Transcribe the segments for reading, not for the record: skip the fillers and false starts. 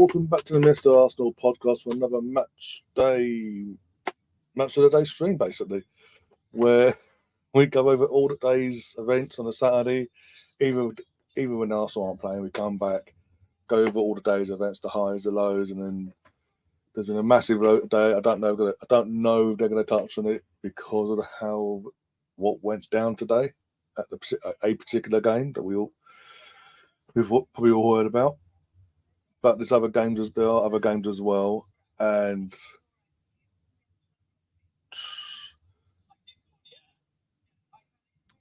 welcome back to the Mr. Arsenal podcast for another match of the day stream, basically, where we go over all the day's events on a Saturday. Even when Arsenal aren't playing, we come back, go over all the day's events, the highs, the lows, and then there's been a massive low today. I don't know if they're going to touch on it because of what went down today at a particular game that we've probably all heard about. But there are other games as well, and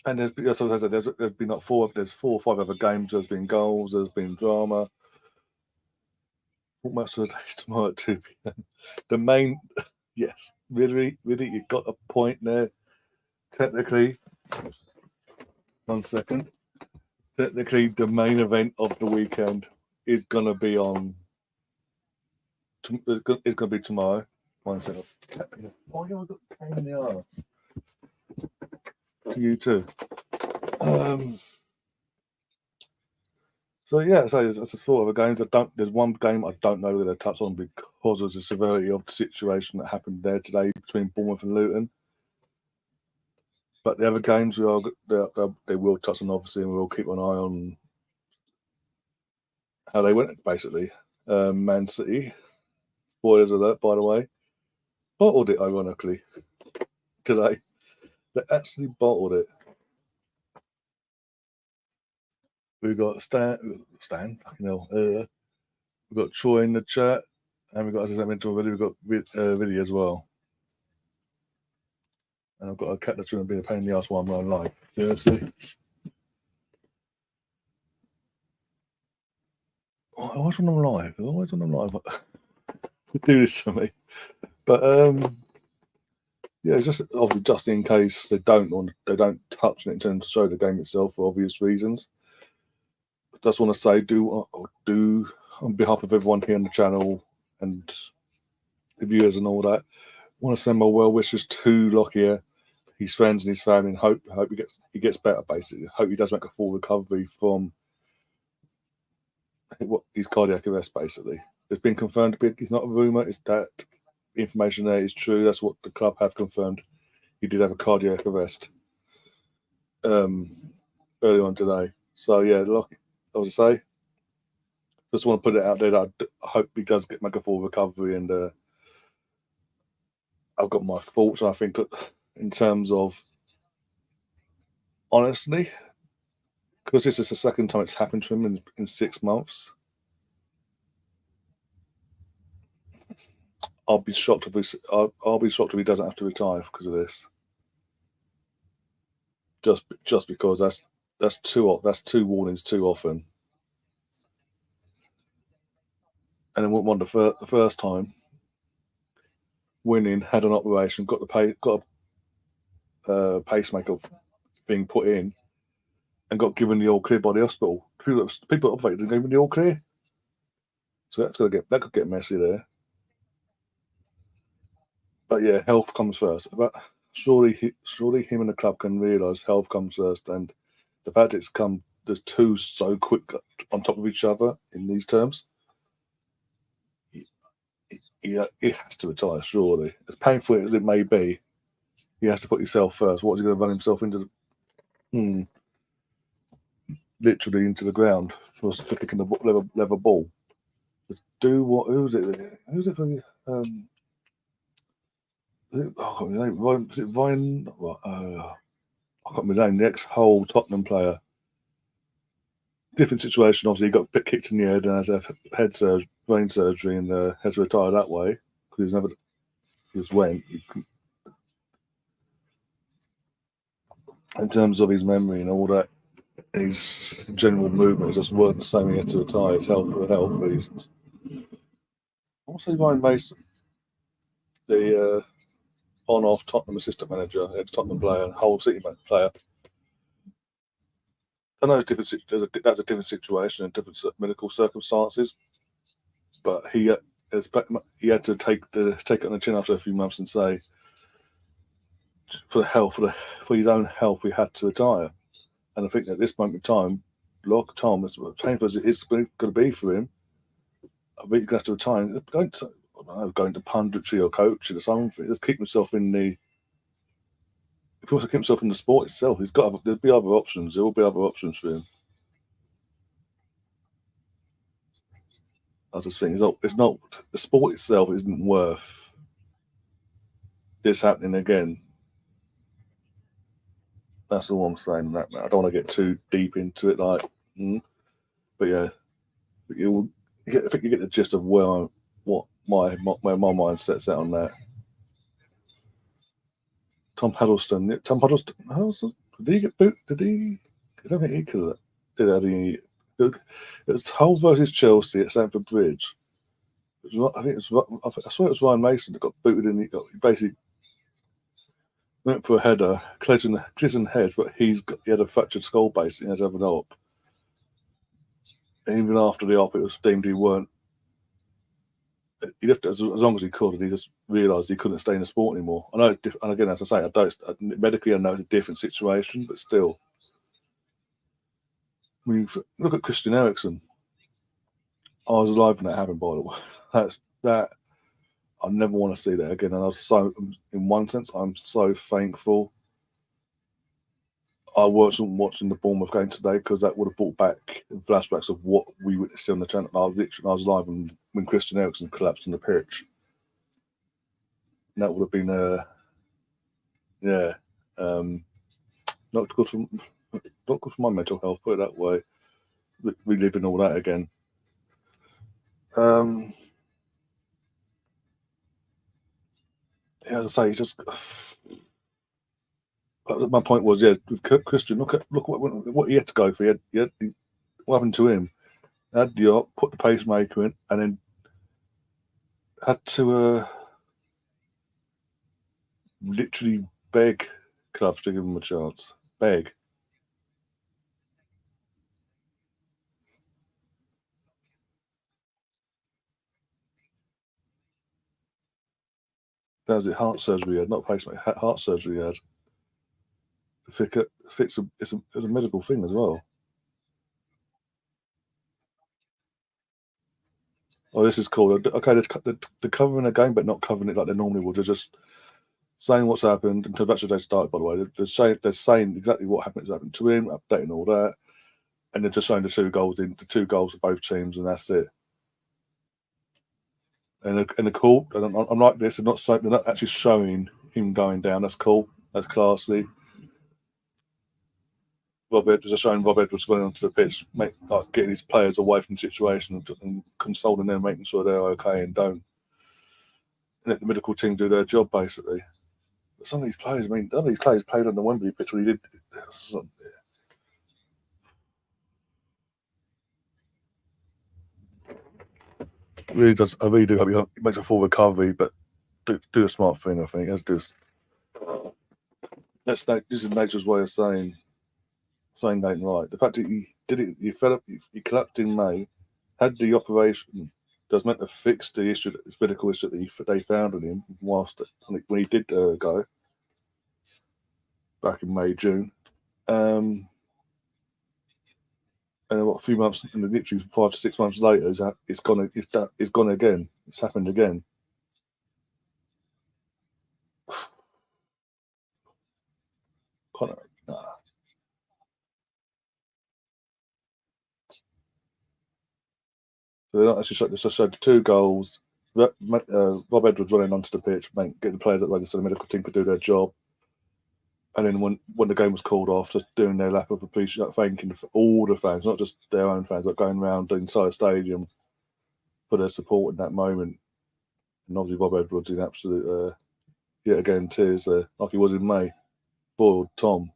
there's been like four or five other games. There's been goals. There's been drama. What match of the day tomorrow at 2 p.m. The main, yes, really, you got a point there. Technically, 1 second. Technically, the main event of the weekend is gonna be on. It's going to be tomorrow. 1 second. Why have I got a pain in the arse? To you too. So that's a sort of a games. There's one game I don't know that I touch on because of the severity of the situation that happened there today between Bournemouth and Luton. But the other games they will touch on, obviously, and we'll keep an eye on how they went. Basically, Man City. Spoilers alert, by the way. Bottled it, ironically, today. They actually bottled it. We've got Stan, fucking hell. We've got Troy in the chat, and we've got, as I mentioned already, we've got Viddy as well. And I've got a cat that's going to be a pain in the ass while I'm running live. Seriously. I always want them live. Do this to me. But just obviously just in case they don't touch on it in terms of show the game itself for obvious reasons. I just want to say do on behalf of everyone here on the channel and the viewers and all that, I want to send my well wishes to Lockyer, his friends and his family, and hope he gets better. Basically, hope he does make a full recovery from his cardiac arrest. Basically, it's been confirmed. It's not a rumor. It's that information there is true. That's what the club have confirmed. He did have a cardiac arrest early on today. So as I say, just want to put it out there that I hope he does make a full recovery. And I've got my thoughts. I think in terms of, honestly, because this is the second time it's happened to him in 6 months, I'll be shocked if he doesn't have to retire because of this. Just because that's two warnings too often. And then won the first time, winning, had an operation, got a pacemaker being put in, and got given the all clear by the hospital. People operated and gave him the all clear. So that could get messy there. But yeah, health comes first. But surely him and the club can realise health comes first, and the fact there's two so quick on top of each other in these terms. He has to retire, surely. As painful as it may be, he has to put himself first. What is he going to run himself into? Literally into the ground for kicking the leather ball. Just do what? Who's it? Who's it for? I can't remember his name. Is it Ryan? I can't remember his name. The ex-Hull Tottenham player. Different situation. Obviously, he got a bit kicked in the head and had to have brain surgery and had to retire that way because he just went. In terms of his memory and all that, his general movement just weren't the same. He had to retire his health for health reasons. Also, Ryan Mason, the on-off Tottenham assistant manager, ex-Tottenham player, and Hull City player. I know that's a different situation and different medical circumstances, but he had to take it on the chin after a few months and say, for his own health, we had to retire. And I think at this moment in time, as painful as it is going to be for him, I think he's going to have to retire. Going to punditry or coaching or something. Just keep himself in the. If he wants to keep himself in the sport itself, there'll be other options. There will be other options for him. I just think it's not the sport itself isn't worth this happening again. That's all I'm saying. That I don't want to get too deep into it, but yeah, I think you get the gist of where my mindset's at on that. Tom Huddleston. Did he get booted? Did he? I don't think he could have. Did any? It was Hull versus Chelsea at Stamford Bridge. I think I swear it was Ryan Mason that got booted in. He basically went for a header, collision head, but he had a fractured skull base and he had to have an op. And even after the op, it was deemed he weren't. He left as long as he could, and he just realised he couldn't stay in the sport anymore. I know, and again, as I say, medically I know it's a different situation, but still, when you look at Christian Eriksen, I was alive when that happened. By the way, that I never want to see that again. And I was so, in one sense, I'm so thankful I wasn't watching the Bournemouth game today, because that would have brought back flashbacks of what we witnessed on the channel. I was live when Christian Eriksen collapsed on the pitch. And that would have been not good for my mental health. Put it that way. Reliving all that again. As I say, he's just. My point was, with Christian, look what he had to go for. What happened to him? Had the op, put the pacemaker in, and then had to literally beg clubs to give him a chance. Beg. That was it. Heart surgery he had, not pacemaker. Heart surgery he had. It's a medical thing as well. Oh, this is cool. Okay, they're covering a game, but not covering it like they normally would. They're just saying what's happened until that's the day started. By the way, they're saying exactly what happened to him, updating all that, and they're just showing the two goals of both teams, and that's it. And the cool, and I'm like this, they're not actually showing him going down. That's cool. That's classy. Just showing Rob Edwards going onto the pitch, getting his players away from the situation and consoling them, making sure they're okay and don't let the medical team do their job, basically. But some of these players, none of these players played on the Wembley pitch when he did. Really does. I really do hope he makes a full recovery, but do a smart thing. I think this is nature's way of saying ain't right. The fact that he did it, he collapsed in May, had the operation, does meant to fix the issue, this medical issue that they found in him when he did go back in May, June. And a few months, and literally 5 to 6 months later, it's gone again. It's happened again. Connor, nah. So they're not actually just showed the two goals. Rob Edwards running onto the pitch, getting the players that way so the medical team could do their job. And then when the game was called off, just doing their lap of appreciation, thanking all the fans, not just their own fans, but going around the entire stadium for their support in that moment. And obviously Rob Edwards in absolute, yet again, tears like he was in May. Poor Tom.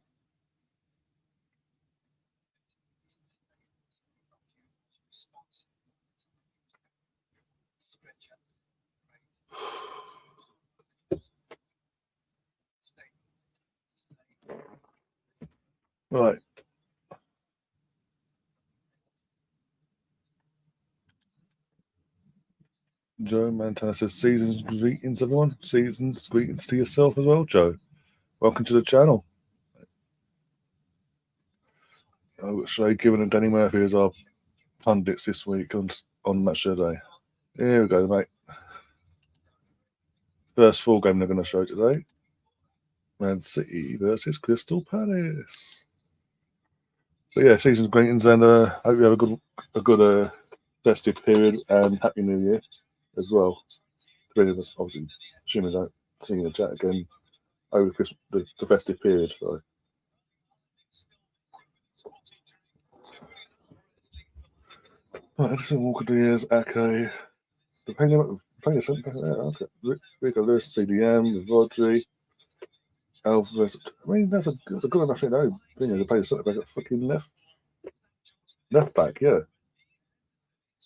Right. Joe Montana says, season's greetings, everyone. Season's greetings to yourself as well, Joe. Welcome to the channel. Shay Given and Danny Murphy as our pundits this week on Match of the Day. Here we go, mate. First full game they're going to show today. Man City versus Crystal Palace. But yeah, season greetings, and hope you have a good festive period and Happy New Year as well. Many of us, obviously, assuming don't see you in the chat again over the festive period. So. Right, Edison, Walker, Diaz, Ake, playing a centre back there. Okay. Rico Lewis, CDM, Rodri, Alvarez. I mean, that's a good enough thing to play a centre back at fucking left back, yeah.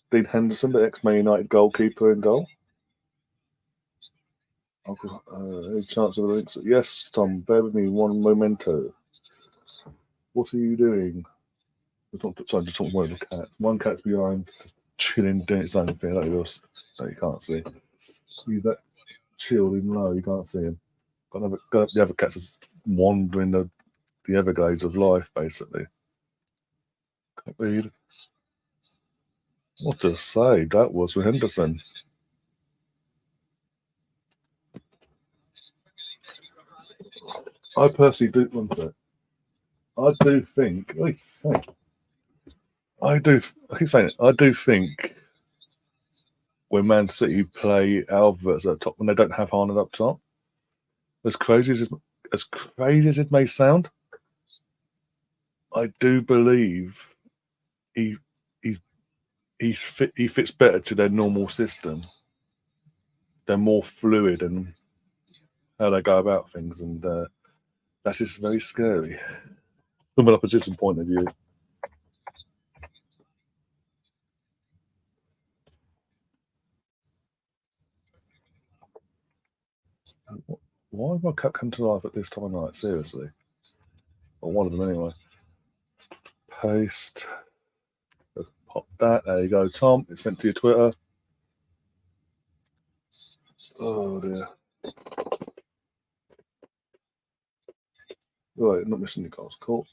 Dean Henderson, the ex-Man United goalkeeper, in goal. Any chance of the links? Yes, Tom, bear with me one momento. What are you doing? Sorry, just talking one of the cats. One cat's behind, chilling, doing its own thing. That you can't see. He's that chilled in low, you can't see him. The other cats is wandering the Everglades of life, basically. Can't read. What a save that was for Henderson. I personally do want that. I do think. I keep saying it. I do think when Man City play Alvarez at the top, when they don't have Haaland up top, as crazy as it may sound, I do believe he fits better to their normal system. They're more fluid in how they go about things, and that is very scary from an opposition point of view. Why have my cat come to life at this time of night? Seriously, or one of them anyway. Paste. Let's pop that. There you go, Tom. It's sent to your Twitter. Oh dear. Right, not missing the goals. Cool.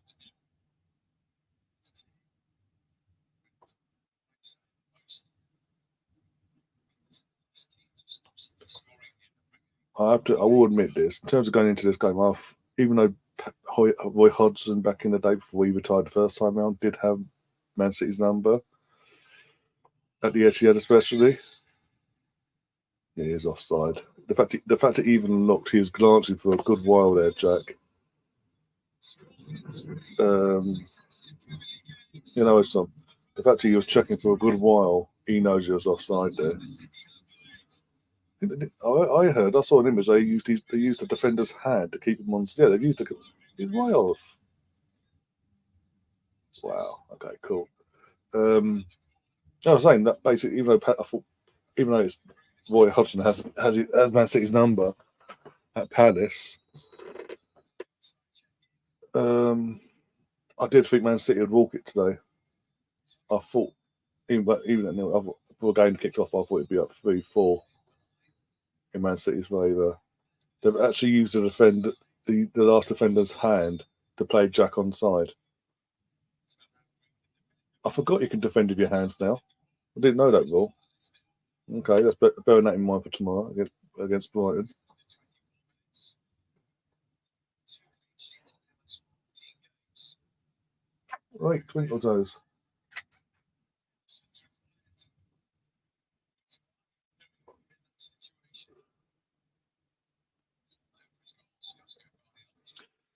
I will admit this. In terms of going into this game, even though Roy Hodgson back in the day before he retired the first time round did have Man City's number at the Etihad, especially. Yeah, he is offside. The fact it even looked, he was glancing for a good while there, Jack. It's Tom. The fact he was checking for a good while, he knows he was offside there. I saw an image. They used the defender's hand to keep him on. Yeah, they used he's way off. Wow. Okay. Cool. I was saying that basically, even though it's Roy Hodgson has Man City's number at Palace, I did think Man City would walk it today. I thought even at nil, before the game kicked off, I thought it'd be up 3-4 in Man City's favour. They've actually used the last defender's hand to play Jack onside. I forgot you can defend with your hands now. I didn't know that rule. Okay, let's bear that in mind for tomorrow against Brighton. Right, twinkle toes.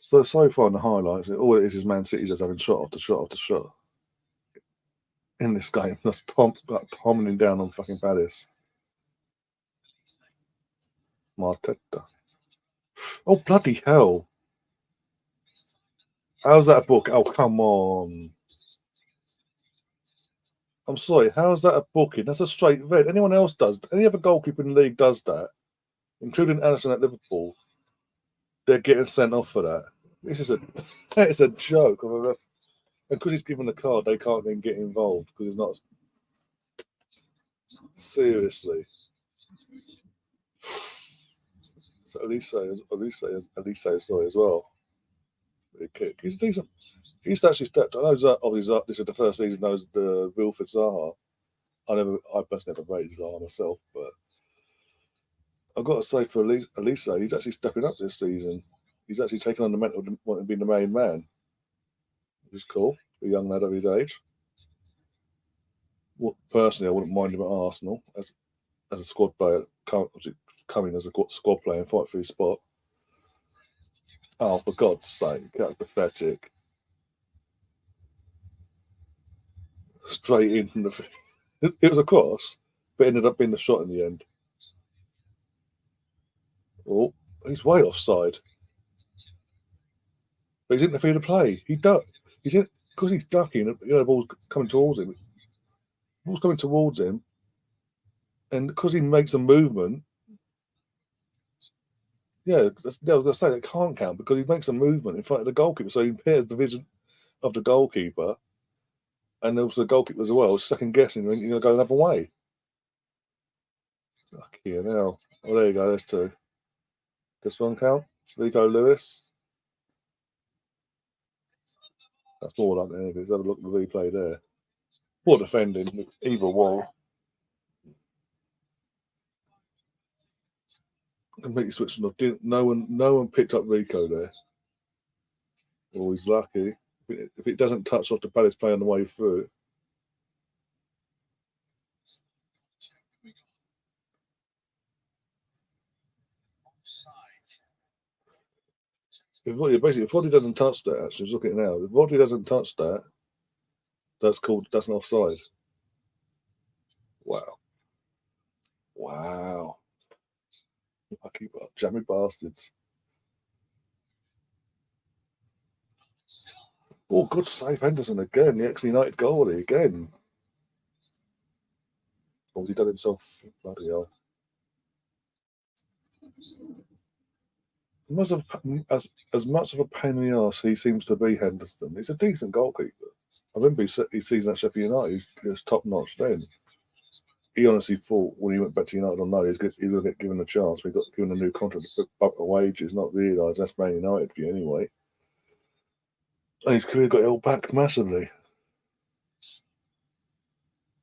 So far in the highlights, all it is Man City just having shot after shot after shot in this game. That's pummeling down on fucking Palace. Motd. Oh, bloody hell. How's that a book? Oh, come on. I'm sorry, how's that a booking? That's a straight red. Anyone else does? Any other goalkeeper in the league does that, including Alisson at Liverpool. They're getting sent off for that. It's a joke of a ref. And because he's given the card, they can't then get involved because he's not. Seriously. So Elise sorry as well. Kick. He's decent. He's actually stepped. I know obviously this is the first season knows the Wilfred Zaha. I personally never rated Zaha myself, but I've got to say for Elisa, he's actually stepping up this season. He's actually taken on the mantle of wanting to be the main man, which is cool for a young lad of his age. Well, personally, I wouldn't mind him at Arsenal as a squad player, coming as a squad player and fight for his spot. Oh, for God's sake, that's pathetic. Straight in from the. It was a cross, but ended up being the shot in the end. Oh, he's way offside. But he's interfered to play. He ducked. He's in because he's ducking. The ball's coming towards him. The ball's coming towards him, and because he makes a movement, yeah, I was going to say that can't count because he makes a movement in front of the goalkeeper, so he impairs the vision of the goalkeeper, and also the goalkeeper as well, second guessing, and you're going to go another way. Lucky hell. Oh, there you go. There's two. This one count. Rico Lewis. That's more like it. Let's have a look at the replay there. Poor defending, either way. Completely switched off. No one picked up Rico there. Oh, he's lucky. If it doesn't touch off the Palace play on the way through. If Roddy doesn't touch that, actually, just look at it now. If Roddy doesn't touch that, that's an offside. Wow. Wow. Lucky jammy bastards. Oh, good save, Henderson again. The ex-United goalie again. Oh, he done himself. Bloody hell. As much of a pain in the arse he seems to be, Henderson, he's a decent goalkeeper. I remember his season at Sheffield United, he was top notch then. He honestly thought when he went back to United on loan, he was going to get given a chance. We got given a new contract to up the wages, not realised that's Man United for you anyway. And his career got held back massively.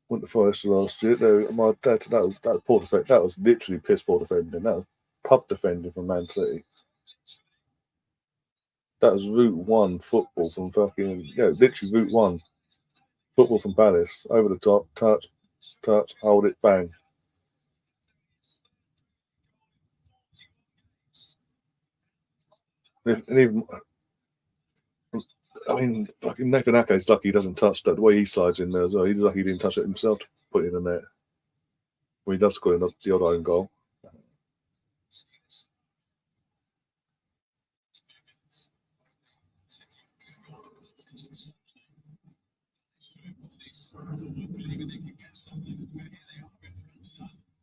Went to Forest last year. My dad, that was poor defending. That was literally piss poor defending. That was pub defending from Man City. That was Route 1 football from literally Route 1 football from Palace. Over the top, touch, hold it, bang. And even, I mean, fucking Nathan Ake's lucky he doesn't touch that. The way he slides in there as well, he's lucky he didn't touch it himself to put it in the net. Well, he does score the odd own goal.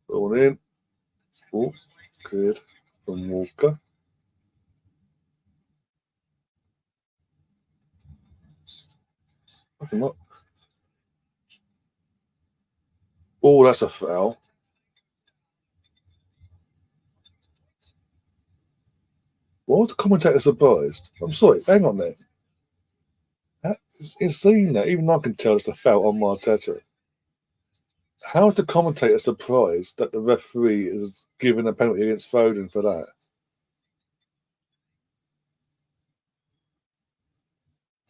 All in. Oh, cleared from Walker. Nothing what? Oh, that's a foul. Why was the commentator surprised? I'm sorry, hang on there. It's insane that even I can tell it's a foul on Motd. How is the commentator surprised that the referee is giving a penalty against Foden for that?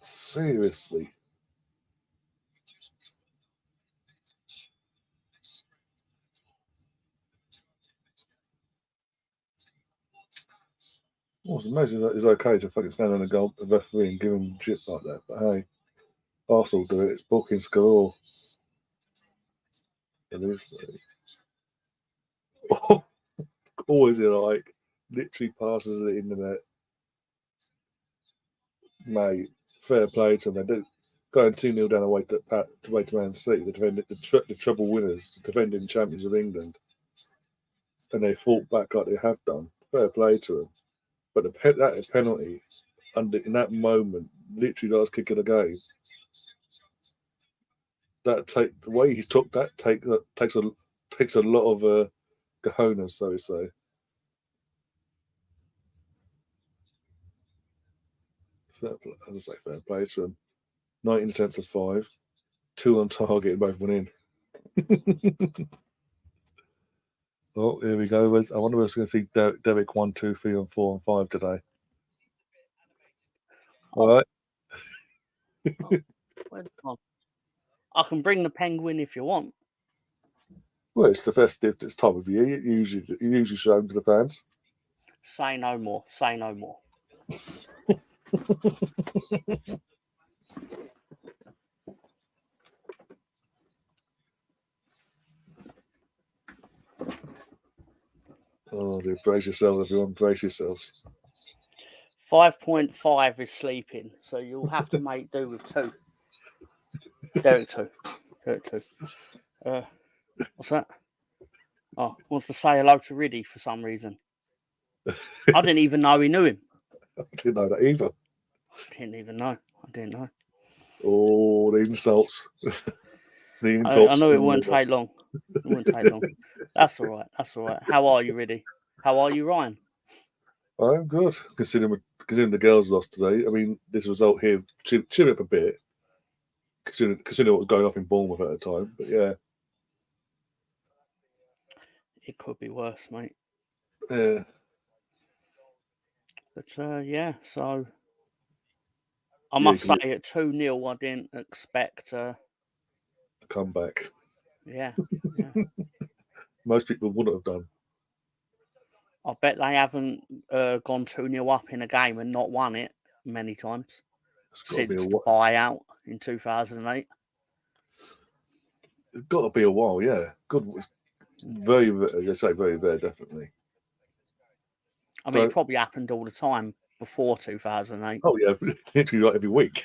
Seriously. What's amazing is that it's okay to fucking stand on the referee and give him shit like that. But hey, Arsenal do it. It's bookings galore. It is. Always like literally passes it in the net. Mate, fair play to them. They did going 2-0 down away to Man City, the treble winners, the defending champions of England. And they fought back like they have done. Fair play to them. But that penalty in that moment, literally the last kick of the game, the way he took that takes a lot of cojones, so to say. As I say, fair play to him. 19 attempts of 5, 2 on target, and both went in. Oh, here we go. I wonder if we're going to see Derek 1, 2, 3, and 4, and 5 today. All right. I can bring the penguin if you want. Well, it's the festive. It's time of year. You usually show them to the fans. Say no more. Say no more. Oh, dear. Brace yourselves, everyone. Brace yourselves. 5.5 is sleeping, so you'll have to make do with 2. Derek 2. Derek 2. What's that? Oh, wants to say hello to Riddy for some reason. I didn't even know he knew him. I didn't know that either. I didn't know. Oh, the insults. I know it won't take long. That's all right. How are you, Riddy? How are you, Ryan? I'm good, considering the girls lost today. I mean, this result here cheer up a bit, considering what was going off in Bournemouth at the time. But yeah, it could be worse, mate. Yeah. But yeah, so I must say at 2-0, I didn't expect a comeback. Yeah. Most people wouldn't have done. I bet they haven't gone 2-0 up in a game and not won it many times since the buyout in 2008. It's got to be a while, yeah. Good, very, as I say, very, very definitely. I mean, it probably happened all the time before 2008. Oh yeah, literally like every week.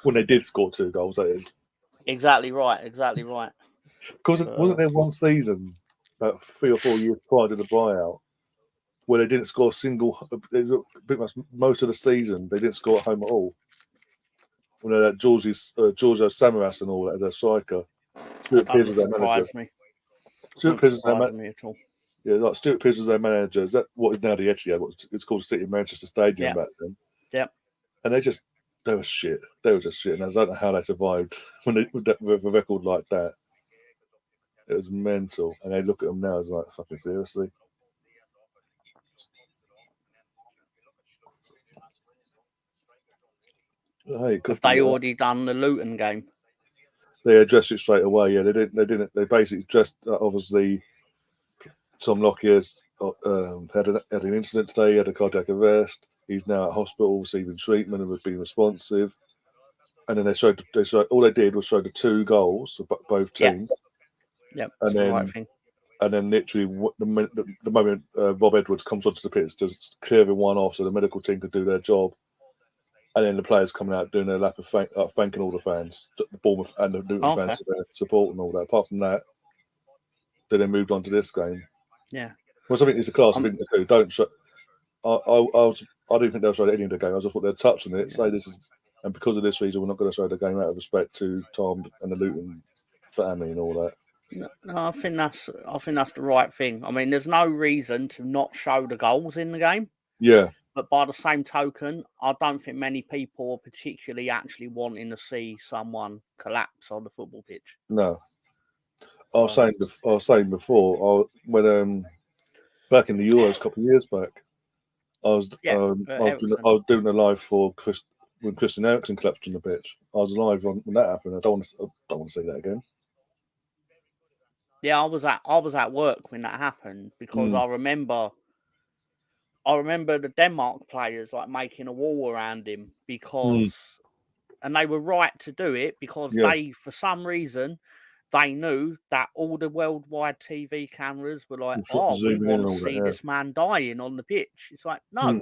When they did score 2 goals, that is. Exactly right. Because wasn't there one season, about 3 or 4 years prior to the buyout, where they didn't score a single, pretty much most of the season, they didn't score at home at all. You know, that Giorgio Samaras and all that as their striker. Stuart Pearce was their manager. Stuart Pearce surprise me at all. Yeah, like Stuart Pearce was their manager. Is that what is now the Etihad? It's called the City of Manchester Stadium back then. Yep. And they were shit. They were just shit. And I don't know how they survived with a record like that. It was mental. And they look at them now as like, fucking seriously. Hey, have they already done the Luton game? They addressed it straight away. Yeah, they didn't. They basically addressed obviously. Tom Lockyer's had an incident today. He had a cardiac arrest. He's now at hospital receiving treatment and was being responsive. And then they showed all they did was show the 2 goals for both teams. Yep. And then, right thing. And then literally the moment Rob Edwards comes onto the pitch to clear everyone off so the medical team could do their job. And then the players coming out doing their lap of thanking all the fans, the Bournemouth and the Luton fans for their support and all that. Apart from that, they then moved on to this game. Yeah. Well, something is the class. I think they do. Don't show. I didn't think they'll show any of the game. I just thought they'd touch on it, say this is, and because of this reason, we're not going to show the game out of respect to Tom and the Luton family and all that. No, I think that's the right thing. I mean, there's no reason to not show the goals in the game. Yeah. But by the same token, I don't think many people are particularly actually wanting to see someone collapse on the football pitch. No. I was saying before, when back in the Euros a couple of years back, I was doing a live for when Christian Eriksen collapsed on the pitch. I was live when that happened. I don't want to see that again. Yeah, I was at work when that happened because I remember the Denmark players like making a wall around him because, and they were right to do it because they, for some reason, they knew that all the worldwide TV cameras were like, we want to see this man dying on the pitch. It's like, no,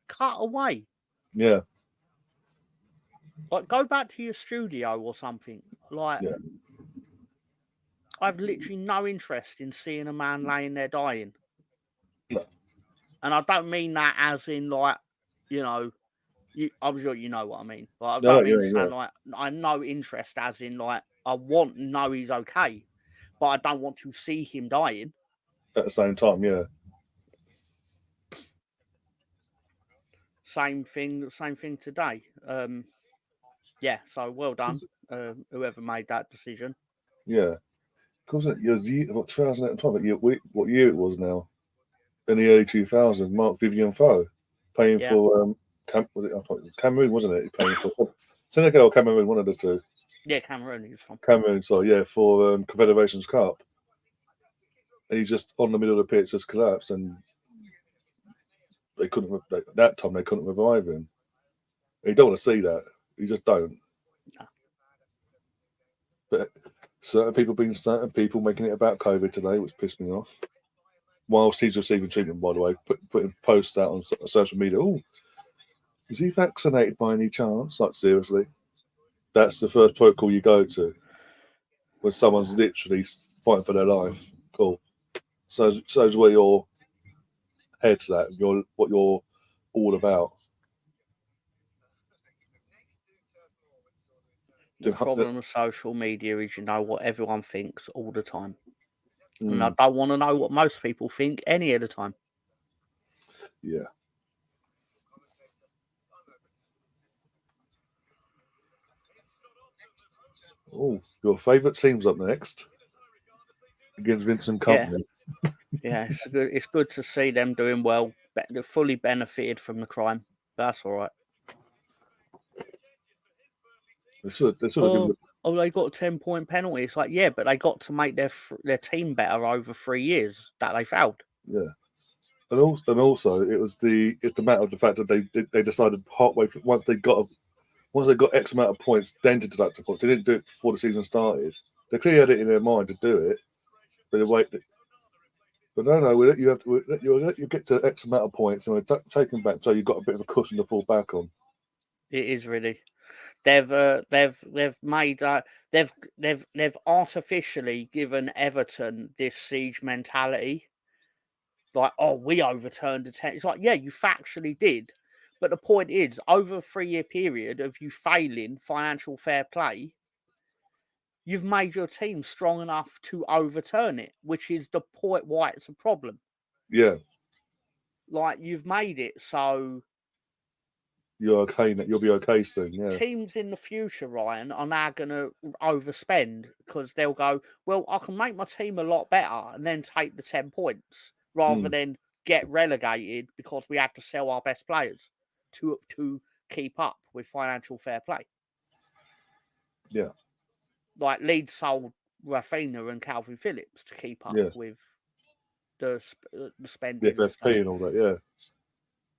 cut away. Yeah. Like, go back to your studio or something. Like, I've literally no interest in seeing a man laying there dying. No. And I don't mean that as in, like, I'm sure you know what I mean. Like, I don't mean to sound like I have no interest as in, like, I want to know he's okay, but I don't want to see him dying. At the same time, yeah. Same thing today. Yeah, so well done, whoever made that decision. Yeah. Because it was 2012. What year it was now? In the early 2000s, Mark Vivian Foe paying Yeah. for Cameroon, wasn't it? He paying for Senegal or Cameroon, one of the two. Yeah, Cameroon he was from. Cameroon, so yeah, for Confederations Cup. And he's just on the middle of the pitch, just collapsed, and they couldn't. That time they couldn't revive him. You don't want to see that. You just don't. No. But certain people making it about COVID today, which pissed me off. Whilst he's receiving treatment, by the way, putting posts out on social media. Oh, is he vaccinated by any chance? Like, seriously? That's the first protocol you go to when someone's literally fighting for their life. Cool. So where your head's at, what you're all about. The problem with social media is you know what everyone thinks all the time. And I Mm, don't want to know what most people think any of the time. yeah. Oh, your favourite team's up next against Vincent Company. Yeah, it's good to see them doing well. They're fully benefited from the crime. That's all right. They should have given. Oh, they got a 10-point penalty. It's like, yeah, but they got to make their team better over 3 years that they failed. Yeah. And also, it's the matter of the fact that they decided partway once they got X amount of points, then to deduct the points. They didn't do it before the season started. They clearly had it in their mind to do it, but they waited. But no, we let you get to X amount of points, and we're taking back, so you've got a bit of a cushion to fall back on. It is really. They've made they've artificially given Everton this siege mentality. Like, oh, we overturned the 10. It's like, yeah, you factually did. But the point is, over a 3-year period of you failing financial fair play, you've made your team strong enough to overturn it, which is the point why it's a problem. Yeah. Like, you've made it so You're okay. You'll be okay soon. Yeah. teams in the future, Ryan, are now going to overspend because they'll go, well, I can make my team a lot better and then take the 10 points rather than get relegated because we had to sell our best players to keep up with financial fair play. Yeah. Like Leeds sold Rafinha and Calvin Phillips to keep up with the spending. The FFP and all that. Yeah.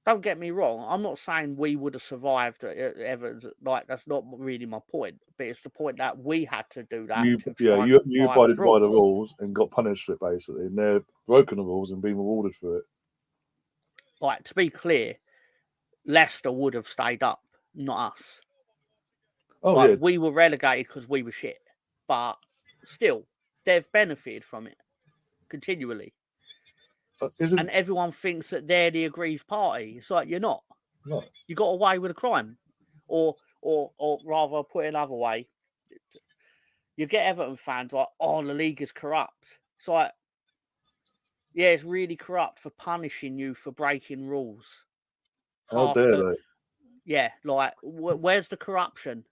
Don't get me wrong. I'm not saying we would have survived ever. Like, that's not really my point. But it's the point that we had to do that. You abided by the rules and got punished for it basically, and they're broken the rules and been rewarded for it. Like, to be clear, Leicester would have stayed up, not us. Oh yeah, we were relegated because we were shit, but still, they've benefited from it continually. And everyone thinks that they're the aggrieved party. It's like, you're not. No. You got away with a crime, or rather, put it another way, you get Everton fans like, oh, the league is corrupt. It's like, yeah, it's really corrupt for punishing you for breaking rules. How dare they? Yeah, like, where's the corruption?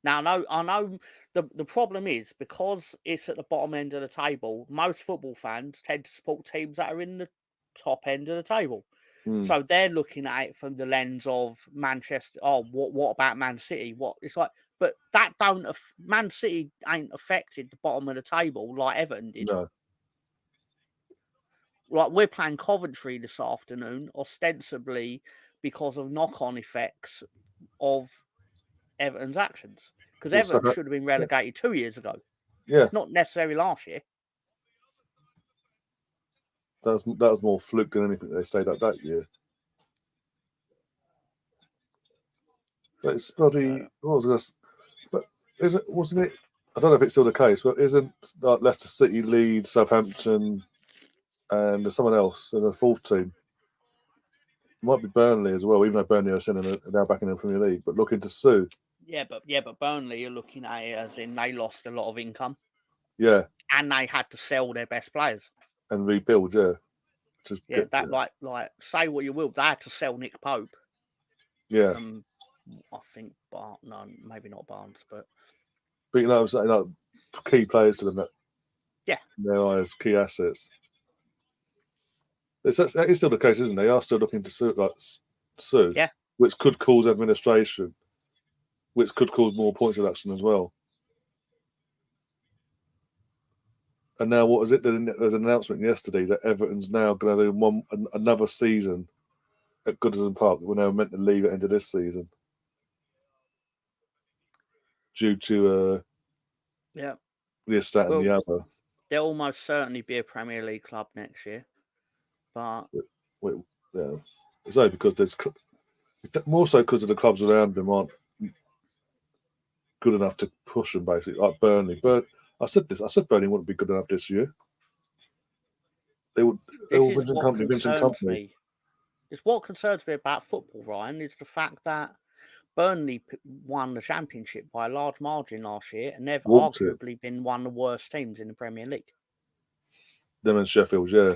Now, I know the problem is because it's at the bottom end of the table, most football fans tend to support teams that are in the top end of the table. So they're looking at it from the lens of Manchester. Oh, what about Man City? What it's like, but that Man City ain't affected the bottom of the table like Everton did. No. Like, we're playing Coventry this afternoon, ostensibly because of knock-on effects of Everton's actions. Because Everton should have been relegated 2 years ago. Yeah. Not necessarily last year. That was more fluke than anything. They stayed up that year. But it's bloody. Wasn't it? I don't know if it's still the case, but isn't Leicester City, Leeds, Southampton, and there's someone else in the fourth team? It might be Burnley as well, even though Burnley are now back in the Premier League. But looking to sue. Yeah, but Burnley, you're looking at it as in they lost a lot of income. Yeah. And they had to sell their best players. And rebuild, yeah. Like say what you will, they had to sell Nick Pope. Yeah. I think maybe not Barnes, but But you know, I'm saying, like, key players to them. Yeah. In their eyes, key assets. That is still the case, isn't it? They are still looking to sue, Yeah. which could cause administration, which could cause more points deduction as well. And now, what is it? There's an announcement yesterday that Everton's now going to do another season at Goodison Park. We're now meant to leave at the end of this season due to this, that, and the other. There'll almost certainly be a Premier League club next year, but yeah, it's only because there's more so because of the clubs around them aren't good enough to push them, basically, like Burnley. But I said Burnley wouldn't be good enough this year. They would. Vincent Kompany. It's what concerns me about football, Ryan, is the fact that Burnley won the championship by a large margin last year, and they've arguably been one of the worst teams in the Premier League. Them and Sheffield, yeah.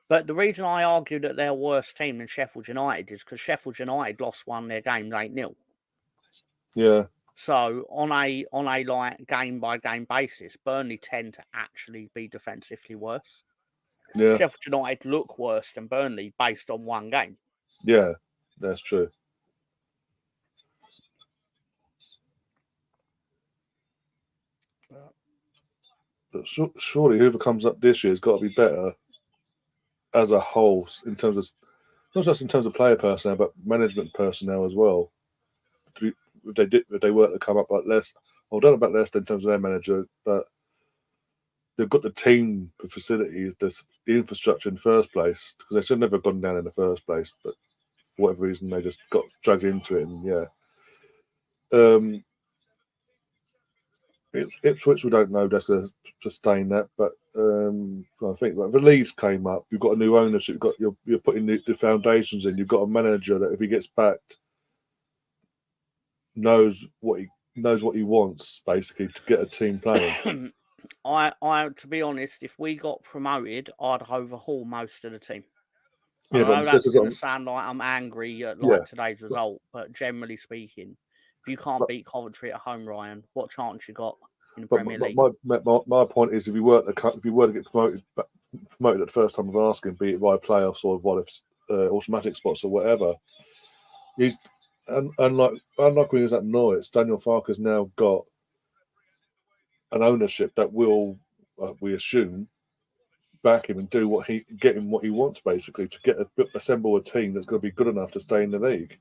But the reason I argue that they're a worse team than Sheffield United is because Sheffield United lost one of their games 8-0. Yeah. So on a like game by game basis, Burnley tend to actually be defensively worse. Yeah. Sheffield United look worse than Burnley based on one game. Yeah, that's true. But surely whoever comes up this year has got to be better as a whole in terms of, not just in terms of player personnel, but management personnel as well. If they were to come up like Leicester, I don't know about Leicester in terms of their manager, but they've got the team, the facilities, the infrastructure in the first place, because they should have never gone down in the first place, but for whatever reason they just got dragged into it, and yeah. Ipswich, we don't know that's going to sustain that, but I think like the Leeds came up. You've got a new ownership. You're putting the foundations in. You've got a manager that, if he gets backed, knows what he wants, basically, to get a team playing. I to be honest, if we got promoted, I'd overhaul most of the team. Yeah, I know that's going to sound like I'm angry at today's result, but generally speaking, if you can't beat Coventry at home, Ryan, what chance you got in the Premier League? My point is, if you were to get promoted at the first time of asking, be it via playoffs or via automatic spots or whatever, unlike when he was at Norwich, Daniel Farke's now got an ownership that will, we assume, back him and get him what he wants, basically, to assemble a team that's going to be good enough to stay in the league,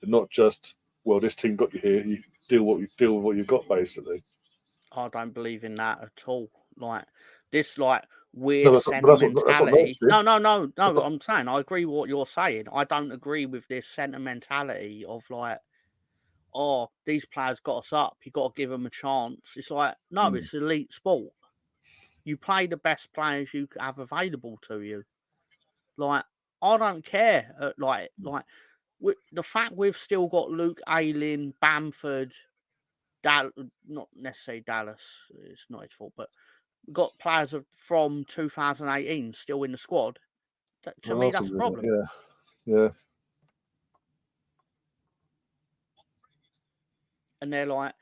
and not just, well, this team got you here, you deal with what you've got, basically. I don't believe in that at all. Like this, weird sentimentality. No. I'm saying I agree with what you're saying. I don't agree with this sentimentality of these players got us up. You got to give them a chance. It's like, no, it's elite sport. You play the best players you have available to you. Like, I don't care. The fact we've still got Luke Ayling, Bamford, not necessarily Dallas. It's not his fault, but we've got players from 2018 still in the squad. To me, that's a problem. Yeah. And they're like,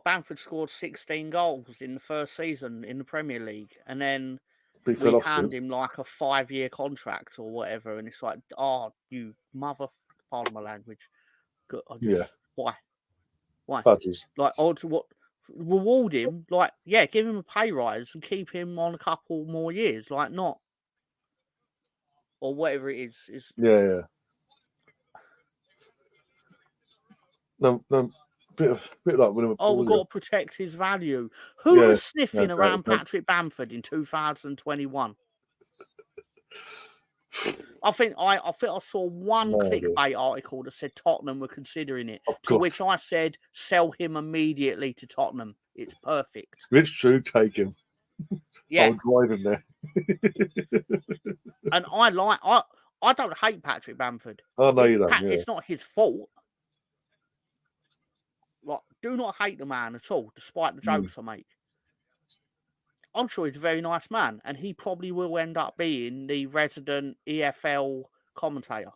Bamford scored 16 goals in the first season in the Premier League, and then we hand him like a 5-year contract or whatever, and it's like, you pardon my language. Why? Budges. Reward him, give him a pay rise and keep him on a couple more years, not, or whatever it is. Yeah. No, bit like when we've got to protect his value. Who was sniffing around Patrick Bamford in 2021? I think I saw one clickbait article that said Tottenham were considering it, which I said, sell him immediately to Tottenham. It's perfect. It's true, take him. Yeah. I'll drive him there. And I don't hate Patrick Bamford. Oh, no, you don't. It's not his fault. Do not hate the man at all, despite the jokes I make. I'm sure he's a very nice man, and he probably will end up being the resident EFL commentator.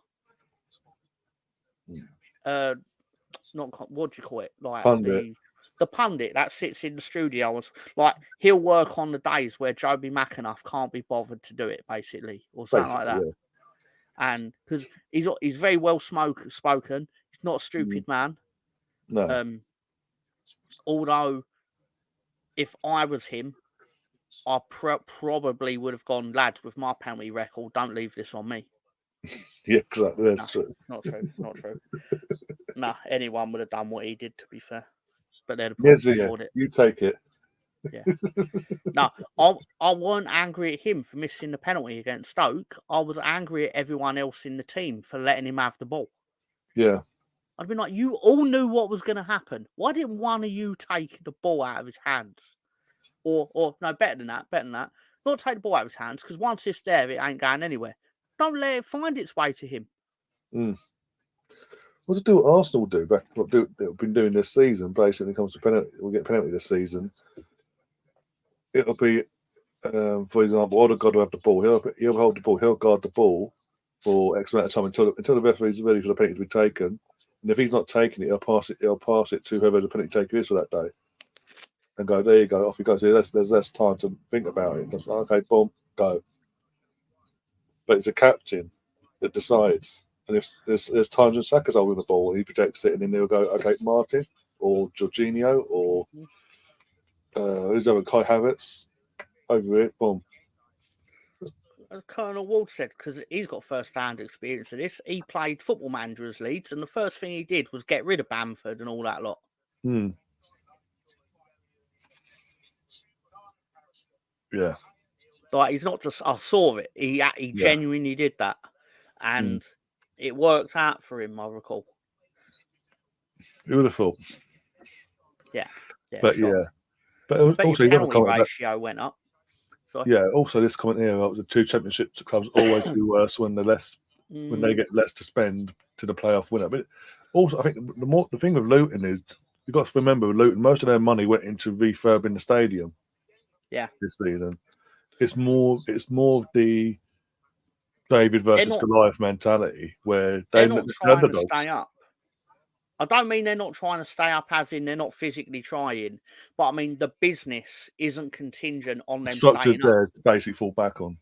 what do you call it? Like Pundit. the pundit that sits in the studio, like he'll work on the days where Joby McAnuff can't be bothered to do it, basically, or something like that. Yeah. And because he's very well spoken, he's not a stupid man. No. Although, if I was him, I probably would have gone, lads, with my penalty record, don't leave this on me. Yeah, exactly. That's true. It's not true. It's not true. No, anyone would have done what he did, to be fair. But they'd have Yes, probably yeah. scored it. You take it. Yeah. No, I wasn't angry at him for missing the penalty against Stoke. I was angry at everyone else in the team for letting him have the ball. Yeah. I'd been like, you all knew what was going to happen. Why didn't one of you take the ball out of his hands? Or no, better than that. Not take the ball out of his hands, because once it's there, it ain't going anywhere. Don't let it find its way to him. What to do what Arsenal do back? What they've been doing this season? Basically, when it comes to penalty, we'll get penalty this season. It'll be, for example, Odegaard will have the ball. He'll hold the ball. He'll guard the ball for X amount of time until the referee's ready for the penalty to be taken. And if he's not taking it, he'll pass it to whoever the penalty taker is for that day. And go, there you go, off he goes. There's less time to think about it. Just okay, boom, go. But it's a captain that decides. And if there's times when Saka's holding the ball, he protects it, and then they'll go, okay, Martin or Jorginho or who's over Kai Havertz over it, boom. As Colonel Ward said, because he's got first-hand experience of this, he played Football Manager as Leeds, and the first thing he did was get rid of Bamford and all that lot. Yeah. Like, he's not just, I saw it. He genuinely did that. And it worked out for him, I recall. Beautiful. Yeah. But sure. yeah. But also, your penalty ratio went up. So yeah, also this comment here about the two championship clubs always do worse when when they get less to spend to the playoff winner. But also, I think the thing with Luton is you've got to remember with Luton, most of their money went into refurbing the stadium. Yeah, this season, it's more of the David versus Goliath mentality where they're not trying to stay up. I don't mean they're not trying to stay up as in they're not physically trying, but I mean the business isn't contingent on them structures staying there up. to basically fall back on.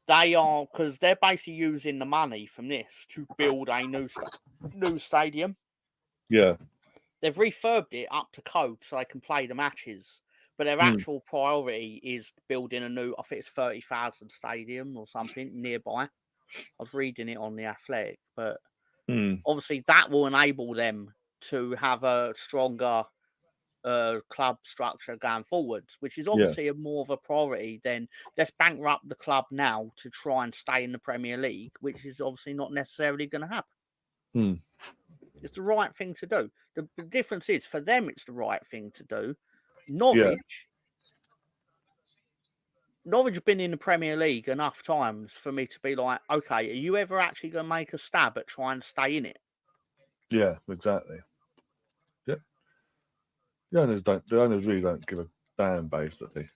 They are, because they're basically using the money from this to build a new stadium. Yeah. They've refurbed it up to code so they can play the matches. But their actual priority is building a new, I think it's 30,000 stadium or something nearby. I was reading it on The Athletic, but obviously that will enable them to have a stronger club structure going forwards, which is obviously more of a priority than let's bankrupt the club now to try and stay in the Premier League, which is obviously not necessarily going to happen. It's the right thing to do. The difference is, for them, it's the right thing to do. Norwich have been in the Premier League enough times for me to be like, okay, are you ever actually going to make a stab at trying to stay in it? Yeah, exactly. Yeah. The owners really don't give a damn, basically.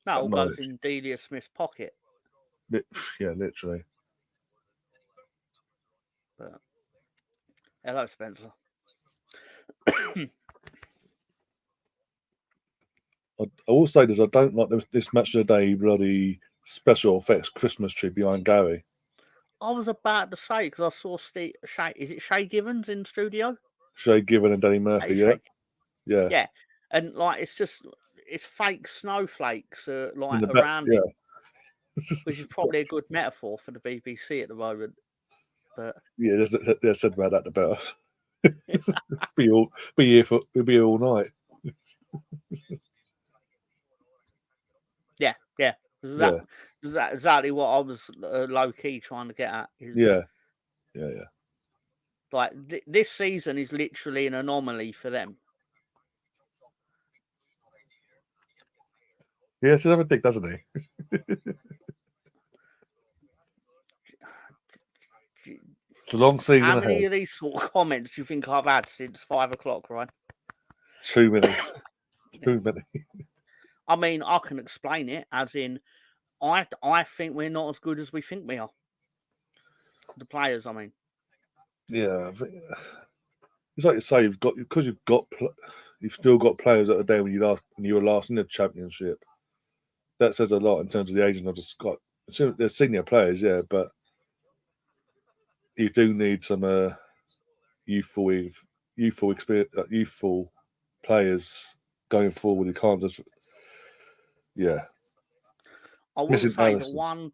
No, it all goes in Delia Smith's pocket. Yeah, literally. But hello, Spencer. I will say this: I don't like this match of the day bloody special effects Christmas tree behind Gary. I was about to say, because I saw is it Shay Givens in studio? Shay Given and Danny Murphy, yeah. And like it's fake snowflakes like back, around it, which is probably a good metaphor for the BBC at the moment. But yeah, they said about that the better. We'll be here all night. Yeah. That's exactly what I was low key trying to get at. Yeah. Like this season is literally an anomaly for them. Yeah, it's another thing, doesn't he? It's a long season. How many of these sort of comments do you think I've had since 5 o'clock, right? Too many. Too many. I mean, I can explain it as in, I think we're not as good as we think we are. The players, I mean. Yeah, I think it's like you say, you've still got players that are there when you were last in the championship. That says a lot in terms of the aging of the squad. They're senior players, yeah, but you do need some youthful experience, youthful players going forward. You can't just, yeah. I will Missing say Alisson.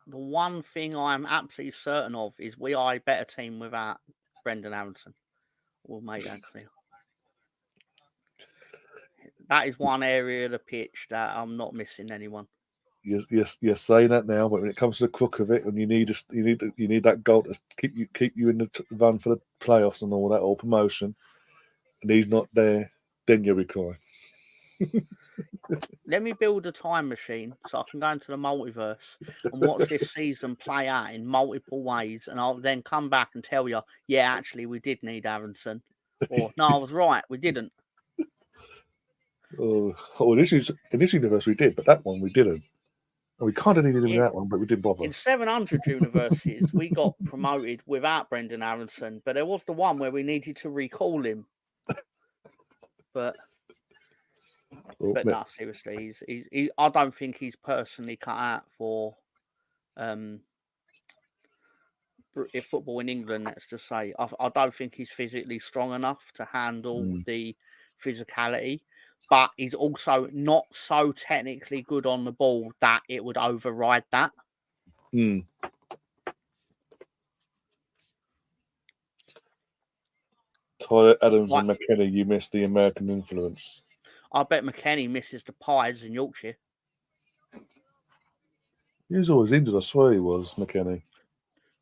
the one thing I'm absolutely certain of is we are a better team without Brendan Aronson. We'll make that clear. That is one area of the pitch that I'm not missing anyone. You're saying that now, but when it comes to the crook of it, and you need that goal to keep you in the run for the playoffs and all that, or promotion, and he's not there, then you'll be crying. Let me build a time machine so I can go into the multiverse and watch this season play out in multiple ways, and I'll then come back and tell you, yeah, actually, we did need Aronson, or no, I was right, we didn't. In this universe we did, but that one we didn't. And we kind of needed him in that one, but we didn't bother. In 700 universes, we got promoted without Brendan Aronson, but there was the one where we needed to recall him. But no, seriously, I don't think he's personally cut out for football in England. Let's just say I don't think he's physically strong enough to handle the physicality, but he's also not so technically good on the ball that it would override that. Tyler Adams and McKenna, you missed the American influence. I bet McKenny misses the pies in Yorkshire. He was always injured, I swear he was, McKenny.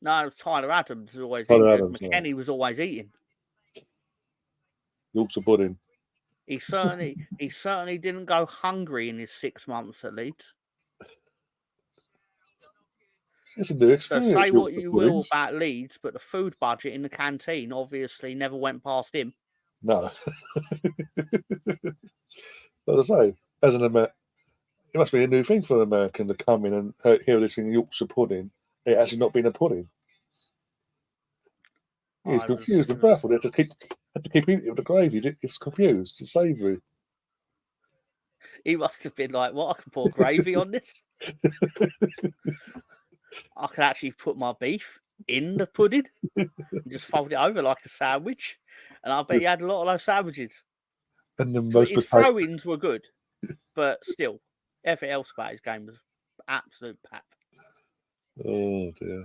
No, it was Tyler Adams was always injured. McKenny was always eating. Yorkshire pudding. He certainly didn't go hungry in his 6 months at Leeds. It's a new experience. So say what you will about Leeds, but the food budget in the canteen obviously never went past him. No. As I say, as an American, it must be a new thing for an American to come in and hear this in Yorkshire pudding. It actually not being a pudding. He's confused and baffled. He had to keep eating it with the gravy. It's confused. It's savoury. He must have been like, "What? I can pour gravy on this? I can actually put my beef in the pudding and just fold it over like a sandwich." And I bet he had a lot of those sandwiches. And his throw-ins were good, but still, everything else about his game was absolute pap. Oh dear.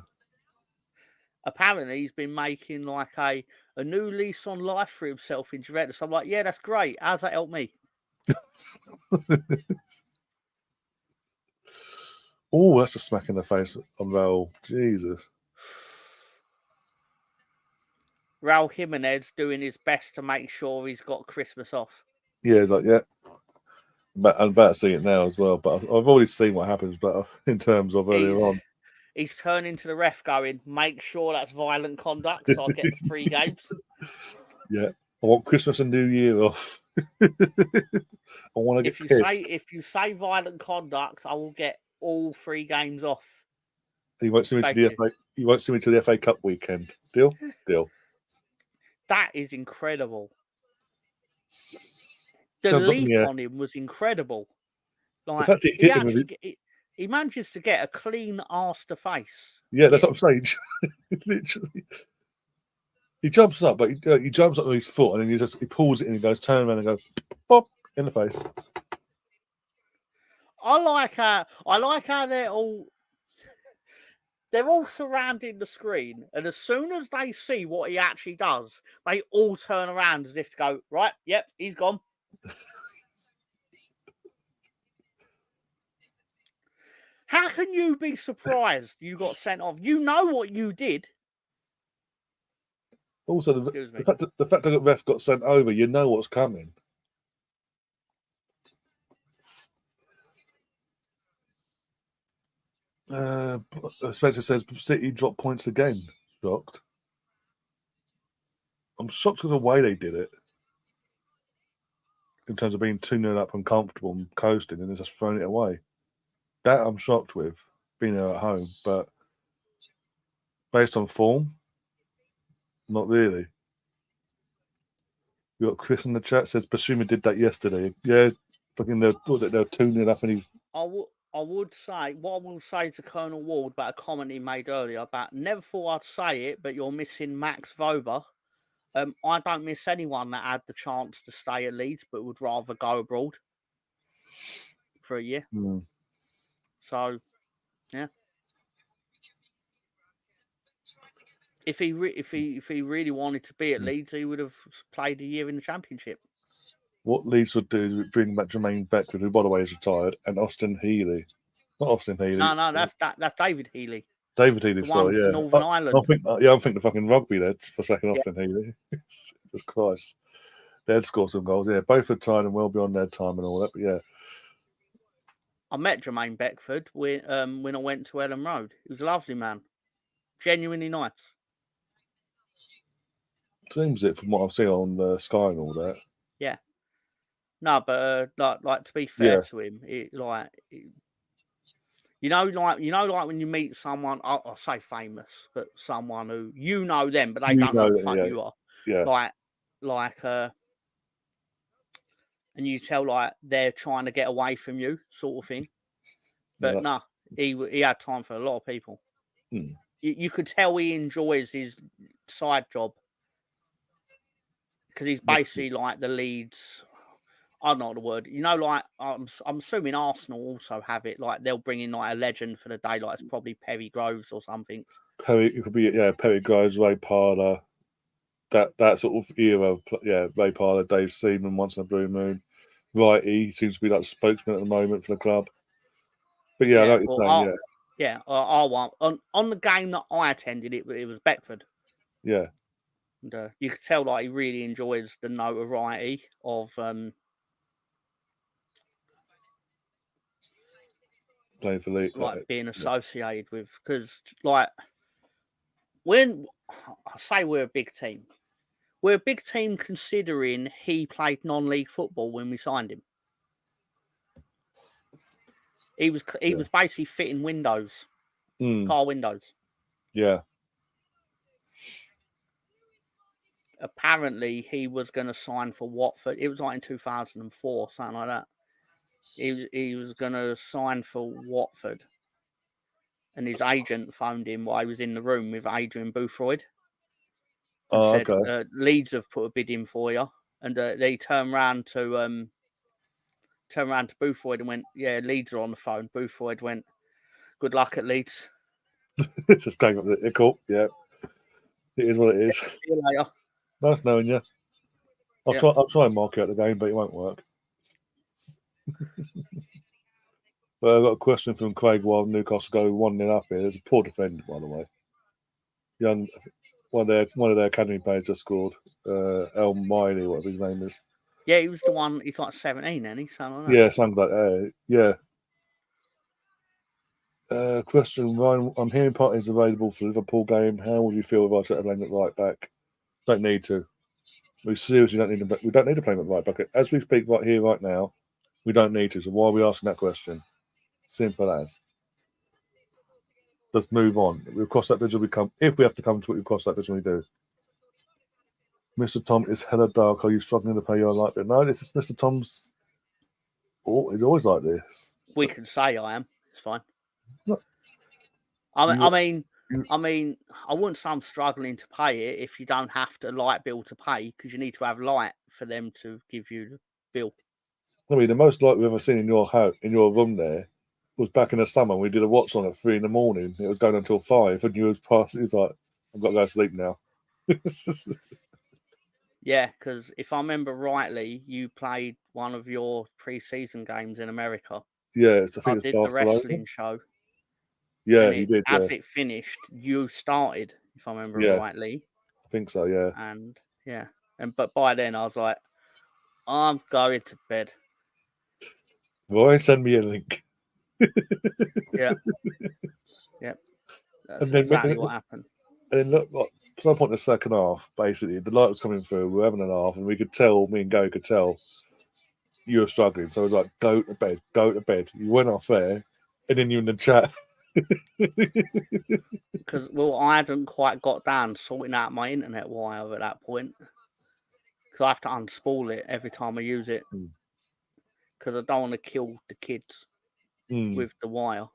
Apparently, he's been making like a new lease on life for himself in Juventus. I'm like, yeah, that's great. How's that help me? Oh, that's a smack in the face on Raul. Jesus. Raul Jimenez doing his best to make sure he's got Christmas off. Yeah, he's like, yeah. I'm about to see it now as well, but I've already seen what happens, but in terms of earlier on. He's turning to the ref going, make sure that's violent conduct so I get the 3 games. Yeah. I want Christmas and New Year off. I want to get pissed. If you say violent conduct, I will get all 3 games off. You won't see me to the FA. You won't see me to the FA Cup weekend. Deal? Deal. That is incredible. The leap on him was incredible. Like he manages to get a clean arse to face. Yeah, that's what I'm saying. Literally. He jumps up, but he jumps up with his foot, and then he pulls it and he goes, turn around and goes, pop, in the face. I like how they're all surrounding the screen, and as soon as they see what he actually does, they all turn around as if to go, right, yep, he's gone. How can you be surprised you got sent off? You know what you did. Also, the fact that the ref got sent over, you know what's coming. Spencer says City dropped points again. Shocked. I'm shocked at the way they did it. In terms of being 2-0 up and comfortable and coasting and just throwing it away. That I'm shocked with, being there at home. But based on form, Not really. You got Chris in the chat says Basuma did that yesterday. Yeah, fucking they're 2-0 up and he's. I would say what I will say to Colonel Ward about a comment he made earlier about never thought I'd say it, but you're missing Max Vober. I don't miss anyone that had the chance to stay at Leeds, but would rather go abroad for a year. So, yeah. If he really wanted to be at Leeds, he would have played a year in the Championship. What Leeds would do is bring back Jermaine Beckford, who by the way is retired, and Austin Healy. Not Austin Healy. No, that's David Healy. David Healy, sorry, yeah. Northern Ireland. I'm thinking the fucking rugby there for a second. Austin Healy. Jesus Christ, they'd score some goals. Yeah, both retired and well beyond their time and all that. But yeah, I met Jermaine Beckford when I went to Ellen Road. He was a lovely man, genuinely nice. Seems it from what I've seen on Sky and all that. Yeah. No, but like to be fair to him, like when you meet someone, I'll say famous, but someone who you know them, but they don't know the fuck you are. Yeah. And you tell like they're trying to get away from you, sort of thing. But he had time for a lot of people. You could tell he enjoys his side job because he's basically like the Leeds. I don't know the word. Like I'm assuming Arsenal also have it. Like they'll bring in like a legend for the day. Like it's probably Perry Groves or something. It could be Perry Groves, Ray Parlour, that sort of era. Yeah, Ray Parlour, Dave Seaman, Once in a Blue Moon. Righty seems to be like the spokesman at the moment for the club. But yeah, I know what you're saying. Yeah, I want on the game that I attended. It was Beckford. Yeah, and you could tell like he really enjoys the notoriety of playing for Leeds, like being associated with, because like when I say we're a big team, we're a big team considering he played non-league football when we signed him. He was basically fitting windows, car windows. Yeah. Apparently, he was going to sign for Watford. It was like in 2004, something like that. He was going to sign for Watford, and his agent phoned him while he was in the room with Adrian Boothroyd and said, okay. Leeds have put a bid in for you. And they turned around to Boothroyd and went, yeah, Leeds are on the phone. Boothroyd went, good luck at Leeds. Just hang up the cool. Yeah, it is what it is. See you later. Nice knowing you. I'll try and mark out the game, but it won't work. Well, I've got a question from Craig while Newcastle go 1-0 up here. There's a poor defender, by the way. One of their academy players just scored. El Miley, whatever his name is. Yeah, he was the one. He's like 17, and he's something like that. Yeah, something like that. Yeah. Question, Ryan. I'm hearing parties available for the Liverpool game. How would you feel if I set a blame at right back? Don't need to. We seriously don't need to. We don't need to play him at right back. As we speak right here, right now, we don't need to. So why are we asking that question? Simple as. Let's move on. We'll cross that bridge when we come. If we have to come to it, we'll cross that bridge when we do. Mr. Tom is hella dark. Are you struggling to pay your light bill? No, this is Mr. Tom's. Oh, he's always like this. We can say I am. It's fine. No. I mean, I wouldn't say I'm struggling to pay it if you don't have to light bill to pay, because you need to have light for them to give you the bill. I mean, the most light we've ever seen in your house, in your room there, was back in the summer. We did a watch on at 3 a.m. It was going until 5, and you was past. It's like, I've got to go to sleep now. Yeah, because if I remember rightly, you played one of your pre-season games in America. Yeah, I did the wrestling show. Yeah, you did. As it finished, you started, if I remember rightly. I think so, yeah. But by then I was like, I'm going to bed. Roy, send me a link. Yeah. That's exactly what happened. And look, at some point in the second half, basically, the light was coming through. We were having an half, and we could tell, me and Gary could tell, you were struggling. So I was like, go to bed. You went off there, and then you in the chat, Because, well, I hadn't quite got down sorting out my internet wire at that point. Because I have to unspool it every time I use it. Because I don't want to kill the kids with the wire.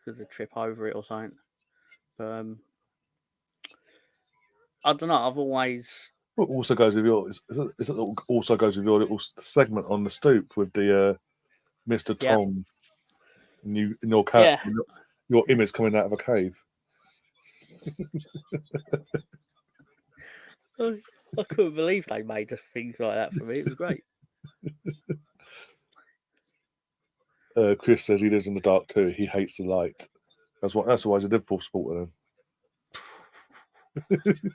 Because they trip over it or something. But I don't know. I've always. It also goes with your. It also goes with your little segment on the stoop with the Mr. Tom. And your cat. Yeah. Your image coming out of a cave. I couldn't believe they made things like that for me. It was great. Chris says he lives in the dark too. He hates the light. That's why he's a Liverpool supporter. Then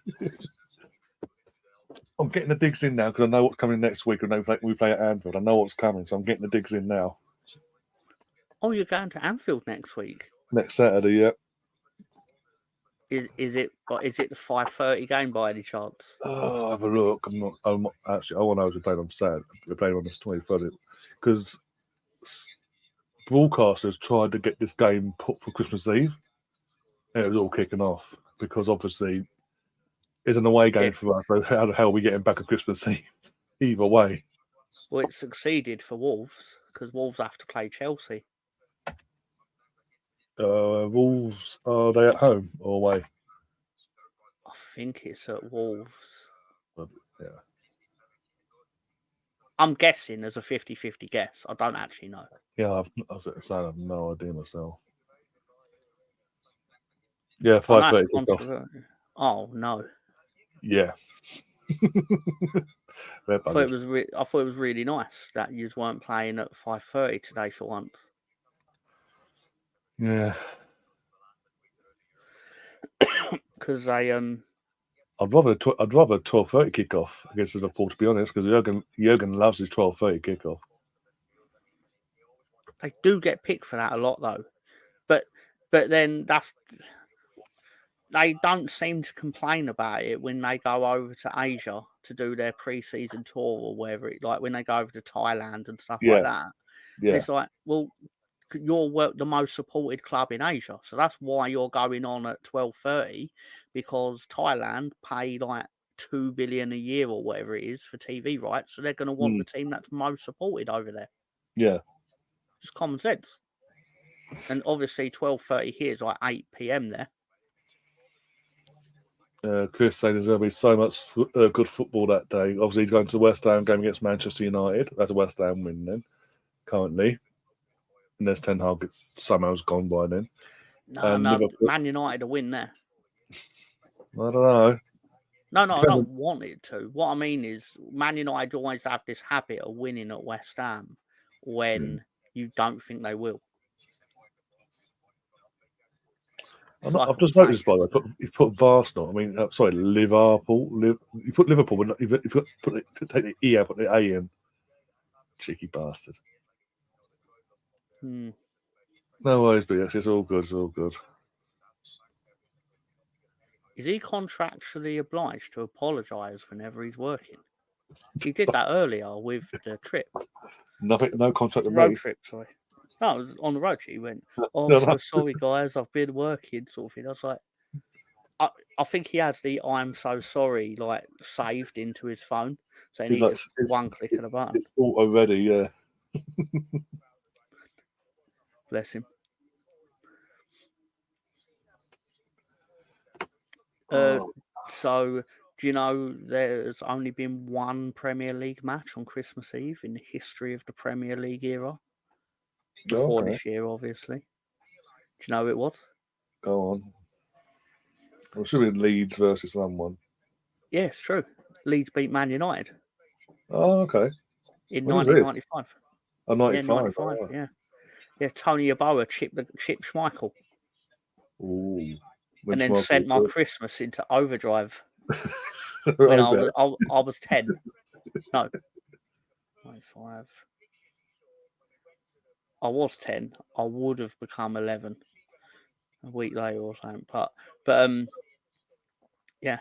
I'm getting the digs in now because I know what's coming next week. We play at Anfield. I know what's coming, so I'm getting the digs in now. Oh, you're going to Anfield next week? Next Saturday, yeah. Is it the 5:30 game by any chance? Oh, have a look. I'm not actually. All I know is we're playing on Saturday. We're playing on this 23rd because broadcasters tried to get this game put for Christmas Eve, and it was all kicking off because obviously it's an away game for us. So how the hell are we getting back on Christmas Eve? Either way. Well, it succeeded for Wolves because Wolves have to play Chelsea. Wolves, are they at home or away? I think it's at Wolves. Yeah. I'm guessing as a 50-50 guess. I don't actually know. Yeah, I have no idea myself. Yeah, 5:30 kickoff. Oh no. Yeah. I thought it was really nice that you weren't playing at 5:30 today for once. Yeah. Because I I'd rather a 12:30 kickoff against Liverpool, to be honest, because Jurgen loves his 12:30 kickoff. They do get picked for that a lot, though. But then they don't seem to complain about it when they go over to Asia to do their pre-season tour or wherever like when they go over to Thailand and stuff like that. Yeah. And it's like, well, you're the most supported club in Asia, so that's why you're going on at 12:30 because Thailand pay like $2 billion a year or whatever it is for TV rights, so they're going to want the team that's most supported over there. Yeah. Just common sense. And obviously 12:30 here is like 8 p.m. there. Chris saying there's going to be so much good football that day. Obviously, he's going to the West Ham game against Manchester United. That's a West Ham win then, currently. Unless Ten Hag somehow's gone by then. No, Man United a win there. I don't know. No, I don't want it to. What I mean is Man United always have this habit of winning at West Ham when you don't think they will. I've just noticed, by the way, he's put Arsenal. I mean, sorry, Liverpool. You put Liverpool, but you take the E out, put the A in. Cheeky bastard. No worries, BX. It's all good. It's all good. Is he contractually obliged to apologise whenever he's working? He did that earlier with the trip. No contract to road trip, sorry. No, it was on the road trip. He went, "Oh, I'm so sorry, guys. I've been working," sort of thing. I was like, I think he has the "I'm so sorry" like saved into his phone, so he needs just one click of the button. It's auto ready, yeah. Bless him. So, do you know there's only been one Premier League match on Christmas Eve in the history of the Premier League era? Before this year, obviously. Do you know who it was? Go on. I'm assuming Leeds versus someone. Yeah, it's true. Leeds beat Man United. Oh, okay. In 1995. Oh, 95. Yeah, 95, yeah. Yeah, Tony Yeboah chipped Schmeichel. Ooh. And then sent my Christmas into overdrive when I was 10. No. 95. I was 10. I would have become 11 a week later or something. But yeah.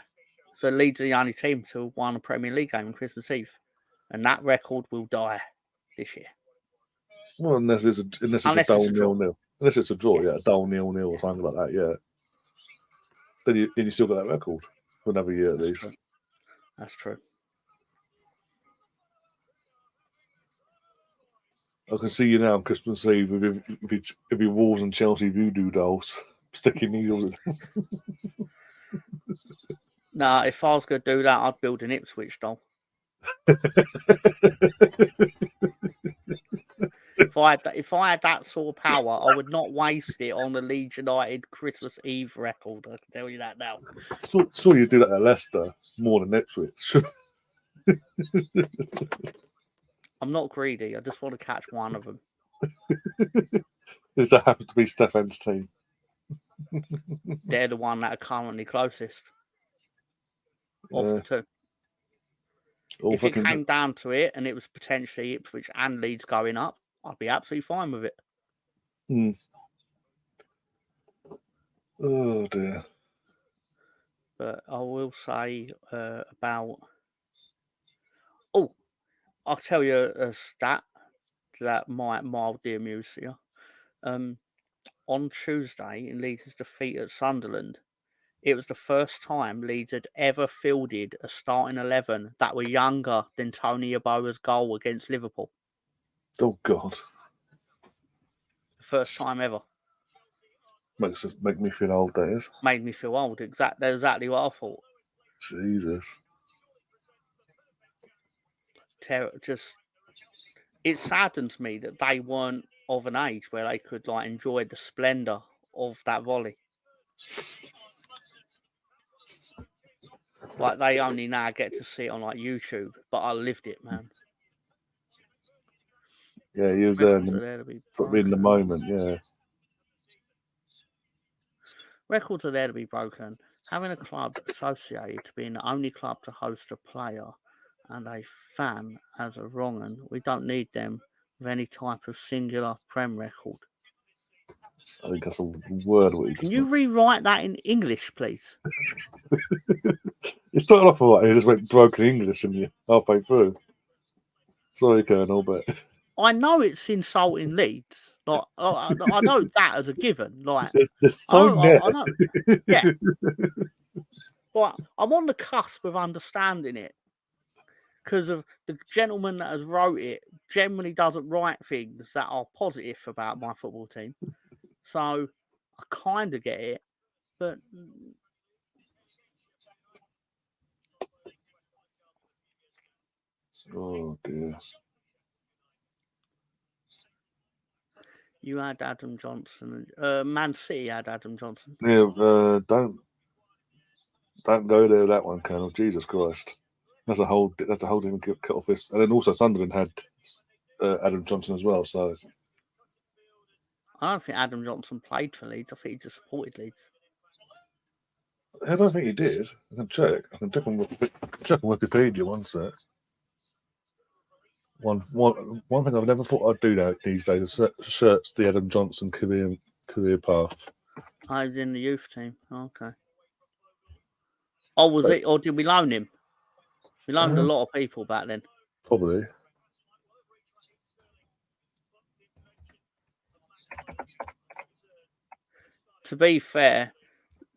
So Leeds are the only team to have won a Premier League game on Christmas Eve. And that record will die this year. Well, unless it's a dull 0-0. Unless it's a draw, a dull 0-0 or something like that, yeah. Then you still got that record for another year at least. True. That's true. I can see you now on Christmas Eve with your Wolves and Chelsea voodoo dolls sticking needles in. No, if I was going to do that, I'd build an Ipswich doll. If I had that sort of power, I would not waste it on the Leeds United Christmas Eve record. I can tell you that now. Sure, you do that at Leicester more than Ipswich. I'm not greedy. I just want to catch one of them. Does that happen to be Stefan's team? They're the one that are currently closest of the two. If it came down to it and it was potentially Ipswich and Leeds going up, I'd be absolutely fine with it. Oh dear. But I will say about... Oh, I'll tell you a stat that might mildly amuse you. On Tuesday, in Leeds' defeat at Sunderland, it was the first time Leeds had ever fielded a starting 11 that were younger than Tony Yeboah's goal against Liverpool. Oh, God. The first time ever. Make me feel old, that is. Made me feel old. Exactly what I thought. Jesus. It saddens me that they weren't of an age where they could enjoy the splendour of that volley. They only now get to see it on YouTube, but I lived it, man. Yeah, he was there in the moment, yeah. Records are there to be broken. Having a club associated to being the only club to host a player and a fan as a wrong un, we don't need them with any type of singular Prem record. I think that's a word. Can you rewrite that in English, please? It started off alright, and it just went broken English in you halfway through. Sorry, Colonel, but I know it's insulting Leeds. I know that as a given. there's so I know. Yeah. But I'm on the cusp of understanding it because of the gentleman that has wrote it generally doesn't write things that are positive about my football team. So I kind of get it, but oh dear. You had Adam Johnson. Man City had Adam Johnson. Yeah, don't go there with that one, Colonel. Jesus Christ, that's a whole different cut off this. And then also Sunderland had Adam Johnson as well. So I don't think Adam Johnson played for Leeds. I think he just supported Leeds. I don't think he did. I can check. I can check on Wikipedia. One sec. One thing I've never thought I'd do now these days is search the Adam Johnson career path. I was in the youth team. Okay. Oh, was it? Or did we loan him? We loaned a lot of people back then. Probably. To be fair,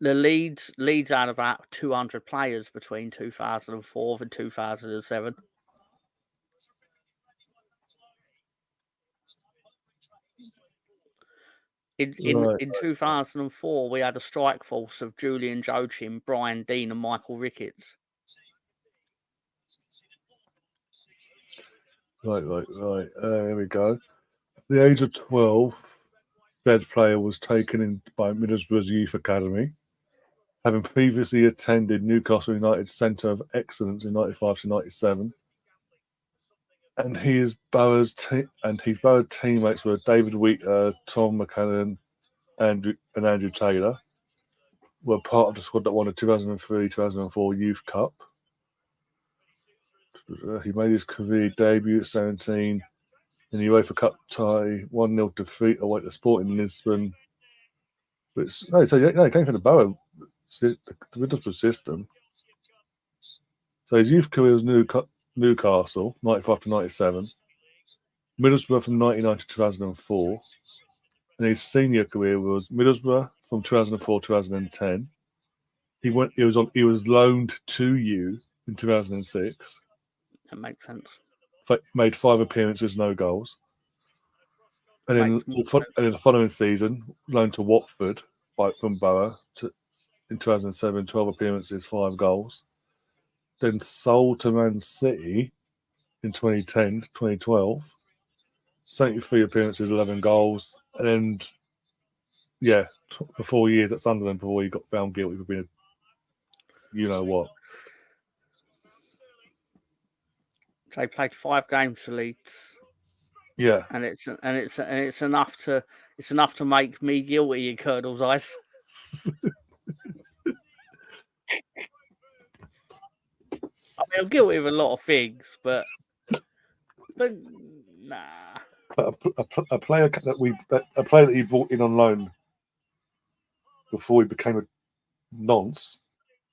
the Leeds had about 200 players between 2004 and 2007. In 2004, we had a strike force of Julian Joachim, Brian Dean, and Michael Ricketts. Right. Here we go. At the age of 12, said player was taken in by Middlesbrough's youth academy, having previously attended Newcastle United Centre of Excellence in 95 to 97. And his Borough teammates were David Wheater, Tom McCann, and Andrew Taylor. Were part of the squad that won the 2003-2004 Youth Cup. He made his career debut at 17 in the UEFA Cup tie, 1-0 defeat away to Sporting Lisbon. He came from the Borough, the Middlesbrough system. So his youth career was Newcastle, 95 to 97. Middlesbrough from 1999 to 2004. And his senior career was Middlesbrough from 2004 to 2010. He was loaned to you in 2006. That makes sense. Made 5 appearances, no goals. And then the following season, loaned to Watford from Borough in 2007, 12 appearances, 5 goals. Then sold to Man City in 2010, 2012. 73 appearances, 11 goals. And then, for 4 years at Sunderland before he got found guilty for being you know what. So he played 5 games for Leeds. Yeah. And it's enough to make me guilty in Colonel's eyes. I mean, I'm guilty of a lot of things, but nah. A player that he brought in on loan before he became a nonce.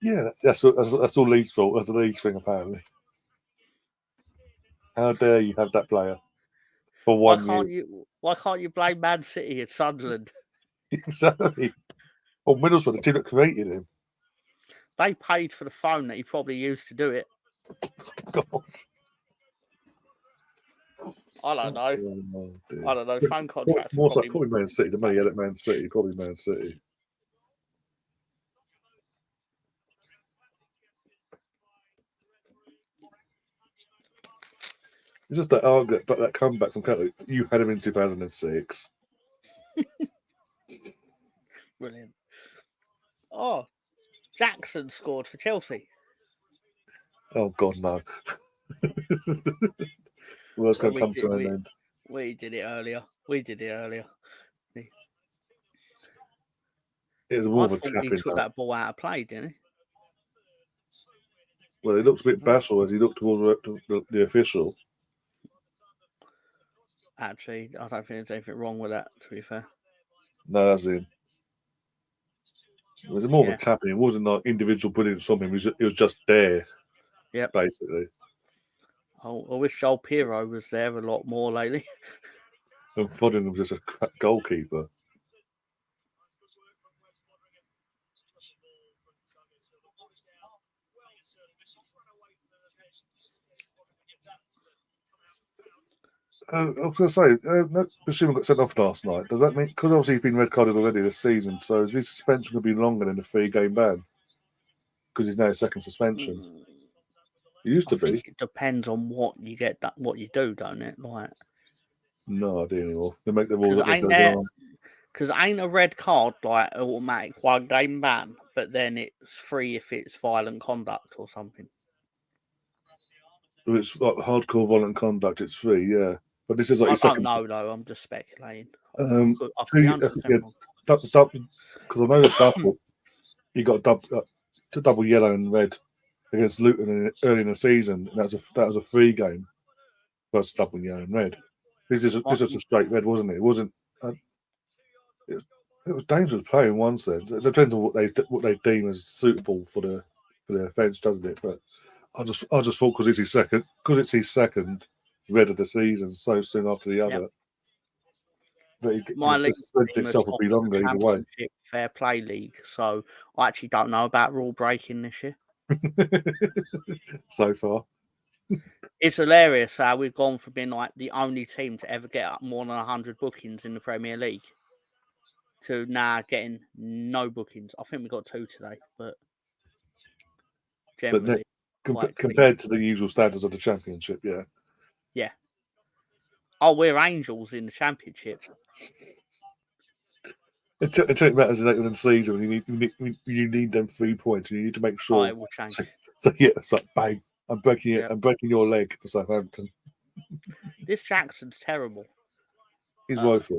Yeah, that's all Leeds' fault. That's the Leeds thing, apparently. How dare you have that player for 1 year? Why can't you blame Man City and Sunderland? Exactly. Or Middlesbrough, the team that created him. They paid for the phone that he probably used to do it. God. I don't know. I don't know. Phone contracts. Probably Man City. The money he had at Man City. Probably Man City. It's just that comeback from Canada. You had him in 2006. Brilliant. Oh, Jackson scored for Chelsea. Oh God, no. World's going to come to an end. We did it earlier. It was more of a tap. He took that ball out of play, didn't he? Well, he looked a bit bashful as he looked towards the official. Actually, I don't think there's anything wrong with that, to be fair. No, that's him. It was more of a tapping. It wasn't like individual brilliance from him. It was just there. Yeah, basically. I wish Joel Pirro was there a lot more lately. And Foderingham was just a crap goalkeeper. I was going to say, Basuma got sent off last night. Does that mean, because obviously he's been red carded already this season, so is his suspension going to be longer than the 3-game ban? Because he's now a second suspension. It used to be. It depends on what you get, what you do, don't it? Like, no idea anymore. They make the rules up as they go on. Because ain't a red card like automatic 1-game ban, but then it's free if it's violent conduct or something. If it's like hardcore violent conduct, it's free, yeah. But this is like I second. Don't know though. I'm just speculating. Because I know the double. You got double yellow and red against Luton early in the season, and that was a 3-game. That's double yellow and red. This is a straight red, wasn't it? It wasn't. It was dangerous play in one sense. It depends on what they deem as suitable for the offence, doesn't it? But I just thought because it's his second red of the season so soon after the other. But my league itself will be longer either way. Fair play league, so I actually don't know about rule breaking this year. So far, it's hilarious how we've gone from being like the only team to ever get up more than 100 bookings in the Premier League to now getting no bookings. I think we got 2 today, but generally, compared to the usual standards of the Championship, yeah. Yeah. Oh, we're angels in the Championship. It matters later in the season when you need them 3 points. You need to make sure. It will change. So it's like bang! I'm breaking it. I'm breaking your leg for Southampton. This Jackson's terrible. He's woeful.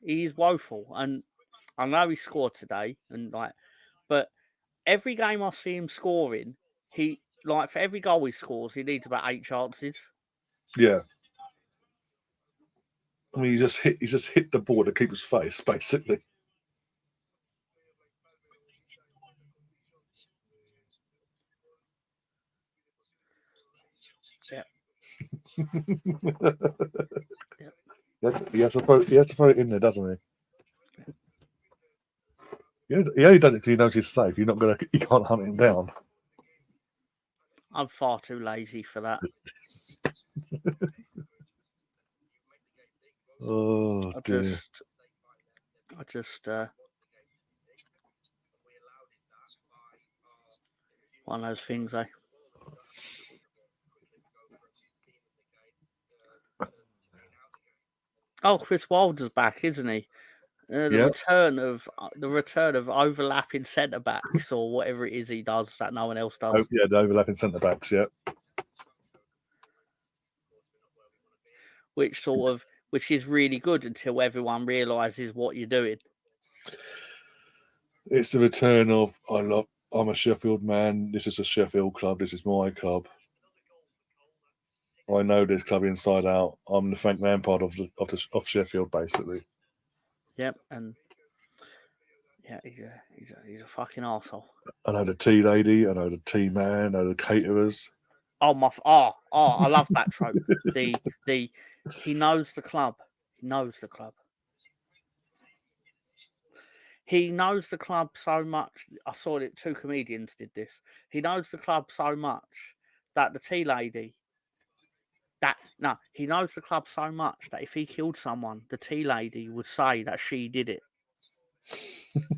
He's woeful, and I know he scored today, but every game I see him scoring, for every goal he scores, he needs about 8 chances. Yeah. I mean, he just hit the ball to keep his face, basically. Yeah. He has to throw it in there, doesn't he? He only does it because he knows he's safe. He can't hunt him down. I'm far too lazy for that. Oh dear. I just one of those things, eh? Oh, Chris Wilder's back, isn't he? The return of overlapping centre backs or whatever it is he does that no one else does. Oh, yeah, the overlapping centre backs. Yeah. Which is really good until everyone realises what you're doing. It's the return of I'm a Sheffield man. This is a Sheffield club. This is my club. I know this club inside out. I'm the Frank Lampard of Sheffield, basically. Yep, and yeah, he's a fucking arsehole. I know the tea lady. I know the tea man. I know the caterers. I love that trope. He knows the club. He knows the club. He knows the club so much. I saw it. 2 comedians did this. He knows the club so much that the tea lady. He knows the club so much that if he killed someone, the tea lady would say that she did it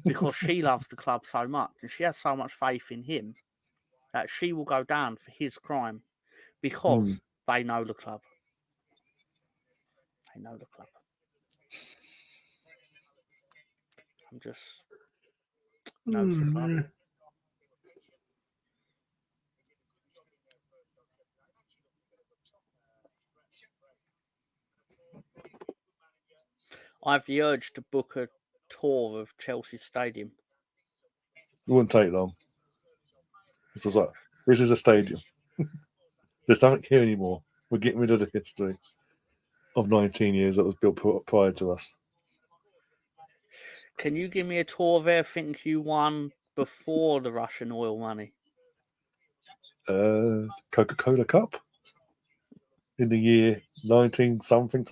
because she loves the club so much and she has so much faith in him that she will go down for his crime because they know the club. They know the club. I'm just knows the club. I have the urge to book a tour of Chelsea Stadium. It wouldn't take long. This is a stadium. There's nothing here anymore. We're getting rid of the history of 19 years that was built prior to us. Can you give me a tour of everything you won before the Russian oil money? Coca-Cola Cup in the year 19 something.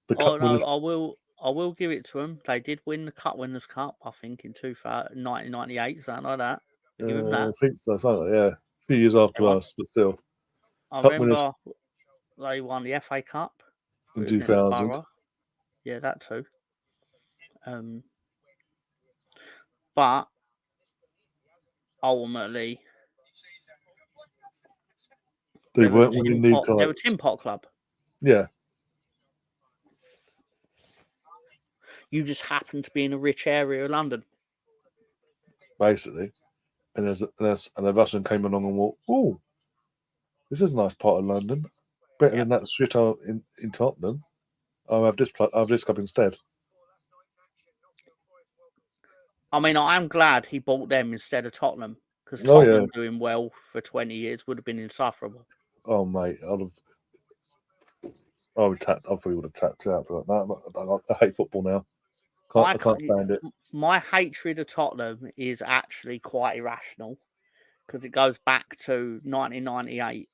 The cup winners. I will give it to them. They did win the Cup Winners' Cup, I think, in 1998, something like that. Give them that. I think so, something yeah. A few years after us, but still. I Cup remember they won the FA Cup in 2000. Yeah, that too. But ultimately, they weren't winning the entire. They were a Tin Pot club. Yeah. You just happened to be in a rich area of London. Basically. And a Russian came along and walked, oh, this is a nice part of London. Better than that shit in Tottenham. I'll have this club instead. I mean, I am glad he bought them instead of Tottenham because Tottenham doing well for 20 years would have been insufferable. Oh, mate, I probably would have tapped out for that. I hate football now. I can't stand it. My hatred of Tottenham is actually quite irrational because it goes back to 1998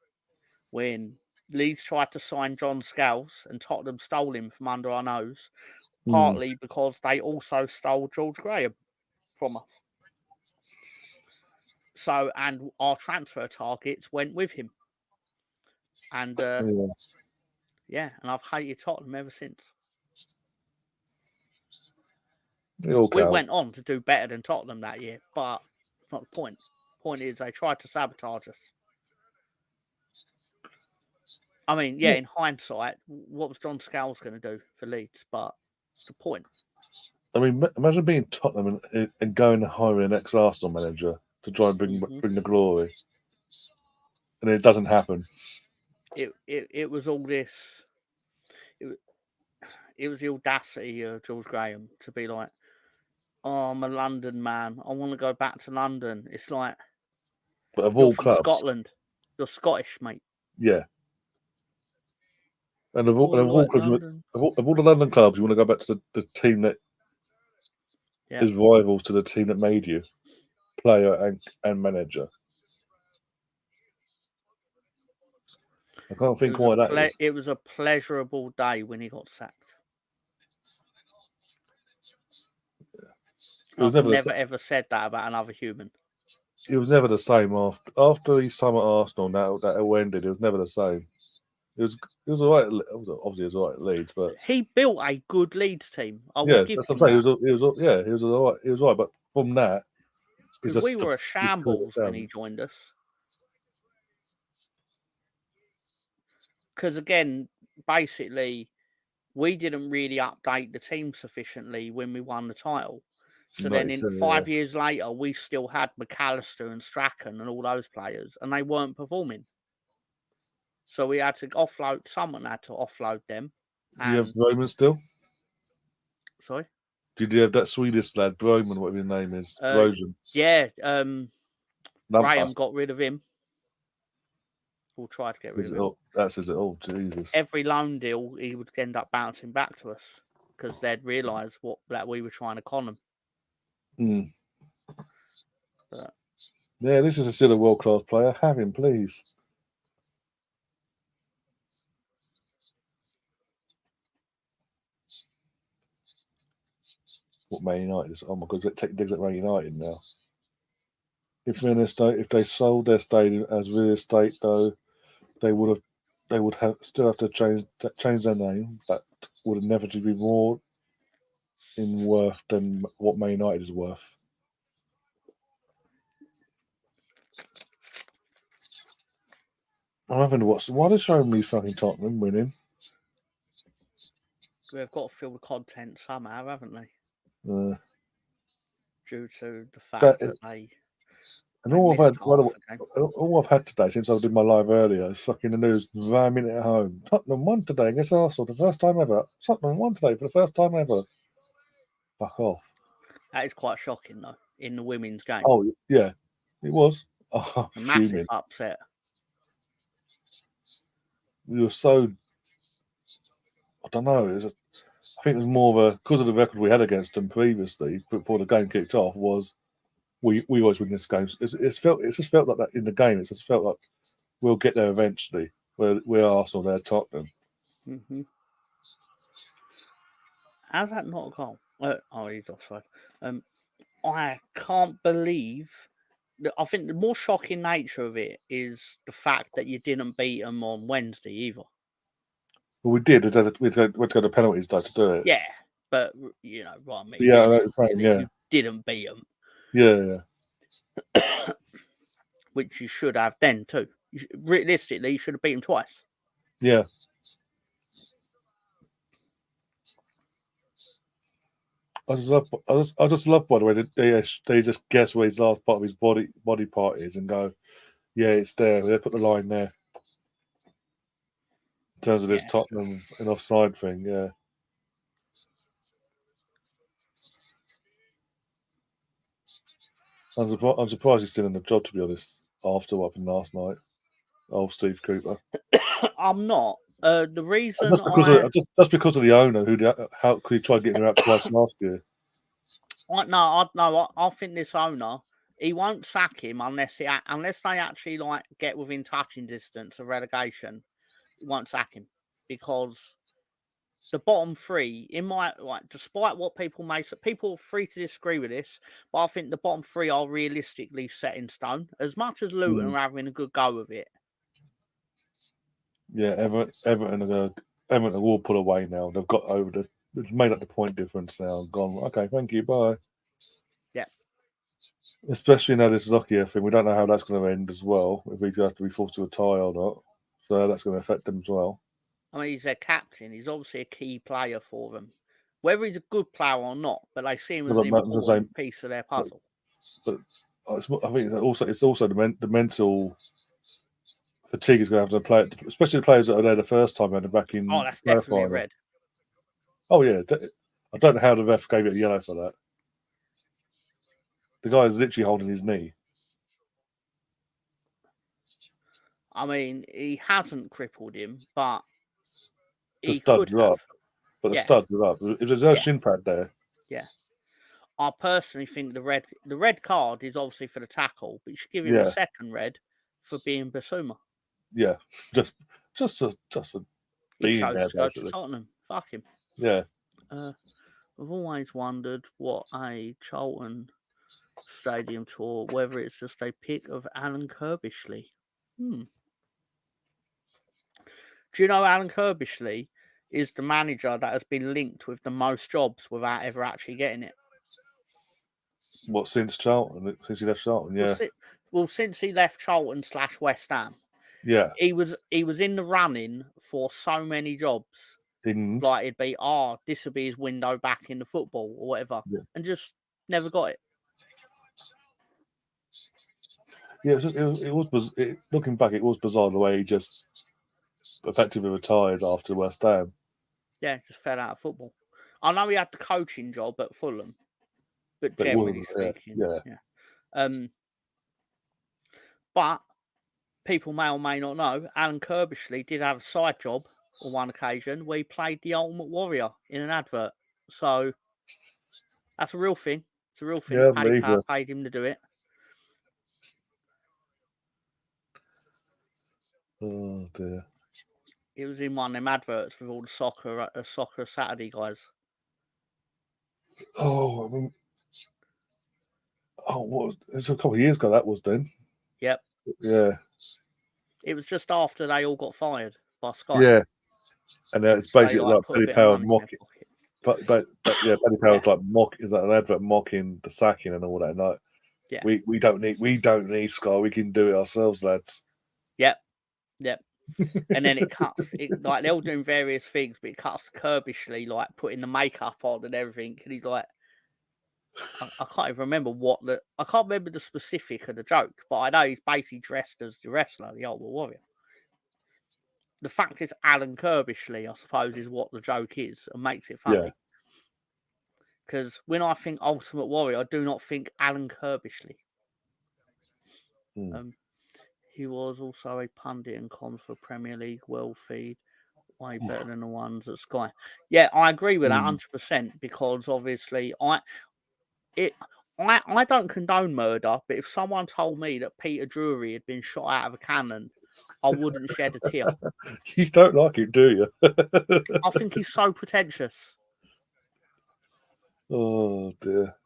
when Leeds tried to sign John Scales and Tottenham stole him from under our nose, partly because they also stole George Graham from us. So, and our transfer targets went with him. And and I've hated Tottenham ever since. We went on to do better than Tottenham that year, but it's not the point. The point is they tried to sabotage us. I mean, in hindsight, what was John Scales going to do for Leeds? But it's the point. I mean, imagine being Tottenham and going to hire an ex-Arsenal manager to try and bring the glory, and it doesn't happen. It was all this. It was the audacity of George Graham to be like, "Oh, I'm a London man. I want to go back to London." It's like, but of you're all from clubs, Scotland. You're Scottish, mate. Yeah. And of all the London clubs, you want to go back to the team that is rivals to the team that made you, player and manager. I can't think why that is. It was a pleasurable day when he got sacked. I've never ever said that about another human. It was never the same after his time at Arsenal. Now that it ended, it was never the same. It was all right. Obviously, it was all right at Leeds, but he built a good Leeds team. That's what I'm saying. He was all right. He was all right, but from that, we were a shambles when he joined us. Because again, basically, we didn't really update the team sufficiently when we won the title. So then, in 5 years later, we still had McAllister and Strachan and all those players, and they weren't performing. So we had to offload. Someone had to offload them. Do you have Broman still? Sorry? Did you have that Swedish lad, Broman, whatever his name is? Brojan? Yeah. Graham got rid of him. We'll try to get rid of him. That says it all. Jesus. Every loan deal, he would end up bouncing back to us because they'd realise that we were trying to con them. But, yeah, this is still a world-class player. Have him, please. What Man United is? Oh my God, take digs at Man United now. If they sold their stadium as real estate, though, they would still have to change their name, but would inevitably be more in worth than what Man United is worth. I'm having to watch. Why are they showing me fucking Tottenham winning? They've got to fill the content somehow, haven't they? Due to the fact that they. And all I've had today since I did my live earlier is fucking the news ramming it at home. Tottenham won today against Arsenal, the first time ever. Tottenham won today for the first time ever. Fuck off. That is quite shocking, though, in the women's game. Oh, yeah, it was. Oh, a massive upset. We were so. I don't know. I think it was more of a because of the record we had against them previously before the game kicked off. Was we always win this game? It just felt like that in the game. It just felt like we'll get there eventually. We're Arsenal, they're Tottenham. Mm-hmm. How's that not a goal? He's offside. I can't believe. I think the more shocking nature of it is the fact that you didn't beat them on Wednesday either. Well, we did. We had to go to penalties to do it. Yeah, but you know, right? You didn't beat them. Yeah. Which you should have then too. Realistically, you should have beat them twice. Yeah. I just love, by the way, that they just guess where his last part of his body part is and go, yeah, it's there. They put the line there. In terms of this Tottenham and offside thing, yeah. I'm surprised he's still in the job, to be honest, after what happened last night. Oh, Steve Cooper. I'm not. The reason just because of the owner how could he try getting her out twice last year? I think this owner, he won't sack him unless they actually get within touching distance of relegation. He won't sack him because the bottom three, despite what people may say, people are free to disagree with this, but I think the bottom three are realistically set in stone. As much as Luton are having a good go of it. Yeah, Everton will pull away now. They've got over it's made up the point difference now. Gone. Okay, thank you. Bye. Yeah. Especially now this Lockyer thing, we don't know how that's going to end as well. If he's going to have to be forced to a tie or not, so that's going to affect them as well. I mean, he's their captain. He's obviously a key player for them. Whether he's a good player or not, but they see him as an important piece of their puzzle. But I think it's also the mental fatigue is going to have to play, especially the players that are there the first time and back in. Oh, that's definitely a red. Oh yeah, I don't know how the ref gave it a yellow for that. The guy is literally holding his knee. I mean, he hasn't crippled him, but the studs are up. But the studs are up. If there's no shin pad there. Yeah. I personally think the red card is obviously for the tackle, but you should give him a second red for being Basuma. Yeah, just just for He being chose there, to go to basically. Tottenham. Fuck him. Yeah. I've always wondered what a Charlton stadium tour, whether it's just a pic of Alan Kirbishley. Do you know Alan Kirbishley is the manager that has been linked with the most jobs without ever actually getting it? What, since Charlton? Since he left Charlton? Yeah. Well, since he left Charlton / West Ham, Yeah. he was in the running for so many jobs. Didn't. Like it'd be, this would be his window back into football or whatever, and just never got it. Yeah, looking back, it was bizarre the way he just effectively retired after West Ham. Yeah, just fell out of football. I know he had the coaching job at Fulham, but generally speaking, but people may or may not know, Alan Kirbishley did have a side job on one occasion where he played the Ultimate Warrior in an advert. So that's a real thing. It's a real thing. Yeah, Paddy Power paid him to do it. Oh dear. It was in one of them adverts with all the soccer Saturday guys. Oh, I mean, what? It was a couple of years ago. That was then. Yep. Yeah. It was just after they all got fired by Sky. Yeah. And it's basically like Paddy Power mocking. But Paddy Power's like is that an advert mocking the sacking and all that? Like, yeah. We don't need Sky. We can do it ourselves, lads. Yep. And then it cuts. Like they're all doing various things, but it cuts to Kirbishley like putting the makeup on and everything. And he's like, I can't even remember I can't remember the specific of the joke, but I know he's basically dressed as the wrestler, the Ultimate Warrior. The fact it's Alan Kirbishley, I suppose, is what the joke is and makes it funny. Because when I think Ultimate Warrior, I do not think Alan Kirbishley. He was also a pundit and con for Premier League World Feed, way better than the ones at Sky. Yeah, I agree with that 100% because obviously I don't condone murder, but if someone told me that Peter Drury had been shot out of a cannon, I wouldn't shed a tear. You don't like it, do you? I think he's so pretentious. Oh dear.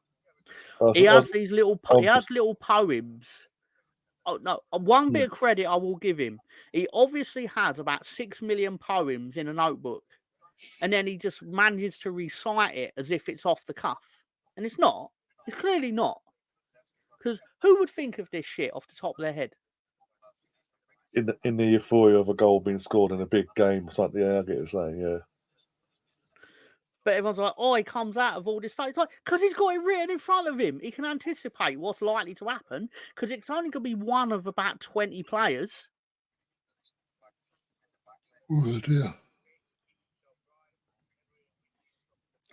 He has little poems. Oh no! One bit of credit I will give him. He obviously has about 6 million poems in a notebook, and then he just manages to recite it as if it's off the cuff, and it's not. It's clearly not. Because who would think of this shit off the top of their head? In the euphoria of a goal being scored in a big game or something, yeah, I get it saying, yeah. But everyone's like, he comes out of all this stuff. It's like, because he's got it written in front of him. He can anticipate what's likely to happen because it's only going to be one of about 20 players. Oh, dear.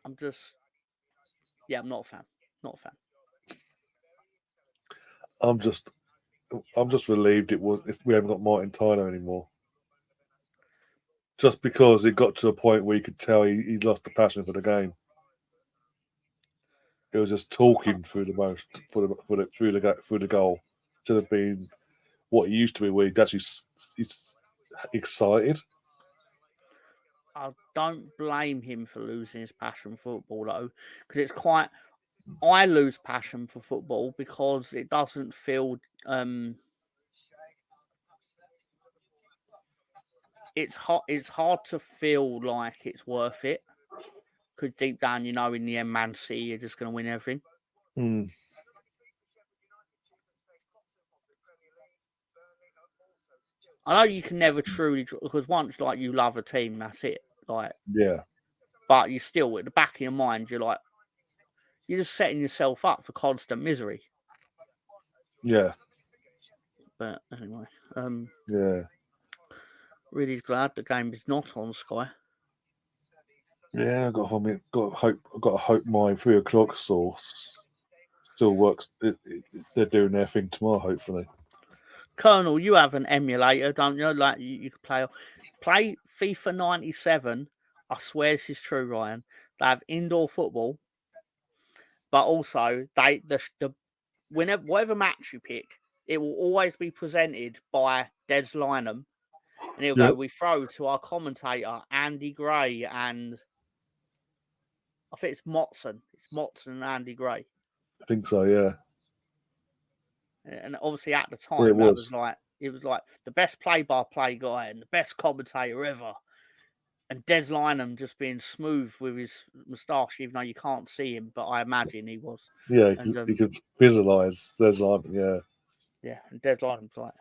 I'm not a fan. Not a fan. I'm just relieved we haven't got Martin Tyler anymore. Just because it got to a point where you could tell he lost the passion for the game. It was just talking through the goal. Should have been what it used to be, where he's excited. I don't blame him for losing his passion for football, though, because it's quite. I lose passion for football because it doesn't feel. It's hard to feel like it's worth it because deep down, in the end, Man City, you're just going to win everything. I know you can never truly, because once you love a team, that's it. But you still, at the back of your mind, you're just setting yourself up for constant misery. Yeah. But anyway, yeah. Really glad the game is not on Sky. Yeah, I've got to hope my 3 o'clock source still works. They're doing their thing tomorrow, hopefully. Colonel, you have an emulator, don't you? Like you can play FIFA 97. I swear this is true, Ryan. They have indoor football, but also whatever match you pick, it will always be presented by Des Lynam, And he'll go, we throw to our commentator, Andy Gray, and I think it's Motson. It's Motson and Andy Gray. I think so, yeah. And obviously at the time, it was like the best play-by-play guy and the best commentator ever. And Des Lynam just being smooth with his moustache, even though you can't see him, but I imagine he was. Yeah, and, you could visualise Des Lynam, yeah. Yeah, and Des Lynam's like,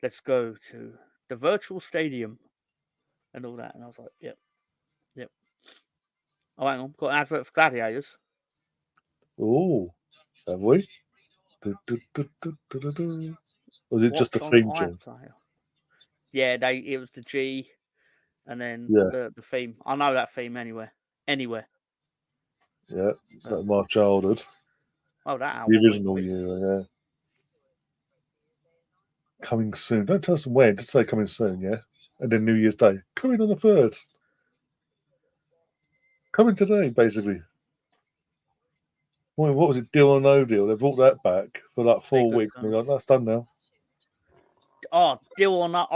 let's go to the virtual stadium and all that. And I was like, yep. Oh, hang on, got an advert for Gladiators. Oh, have we? Was it just the theme tune? Yeah, it was the G, and then the theme. I know that theme anywhere. Yeah, that's my childhood. Oh, that album. The original year, yeah. Coming soon. Don't tell us when. Just say coming soon, yeah. And then New Year's Day. Coming on the 1st. Coming today, basically. What was it? Deal or No Deal? They brought that back for like 4 weeks. And they're like, that's done now. Oh, Deal or No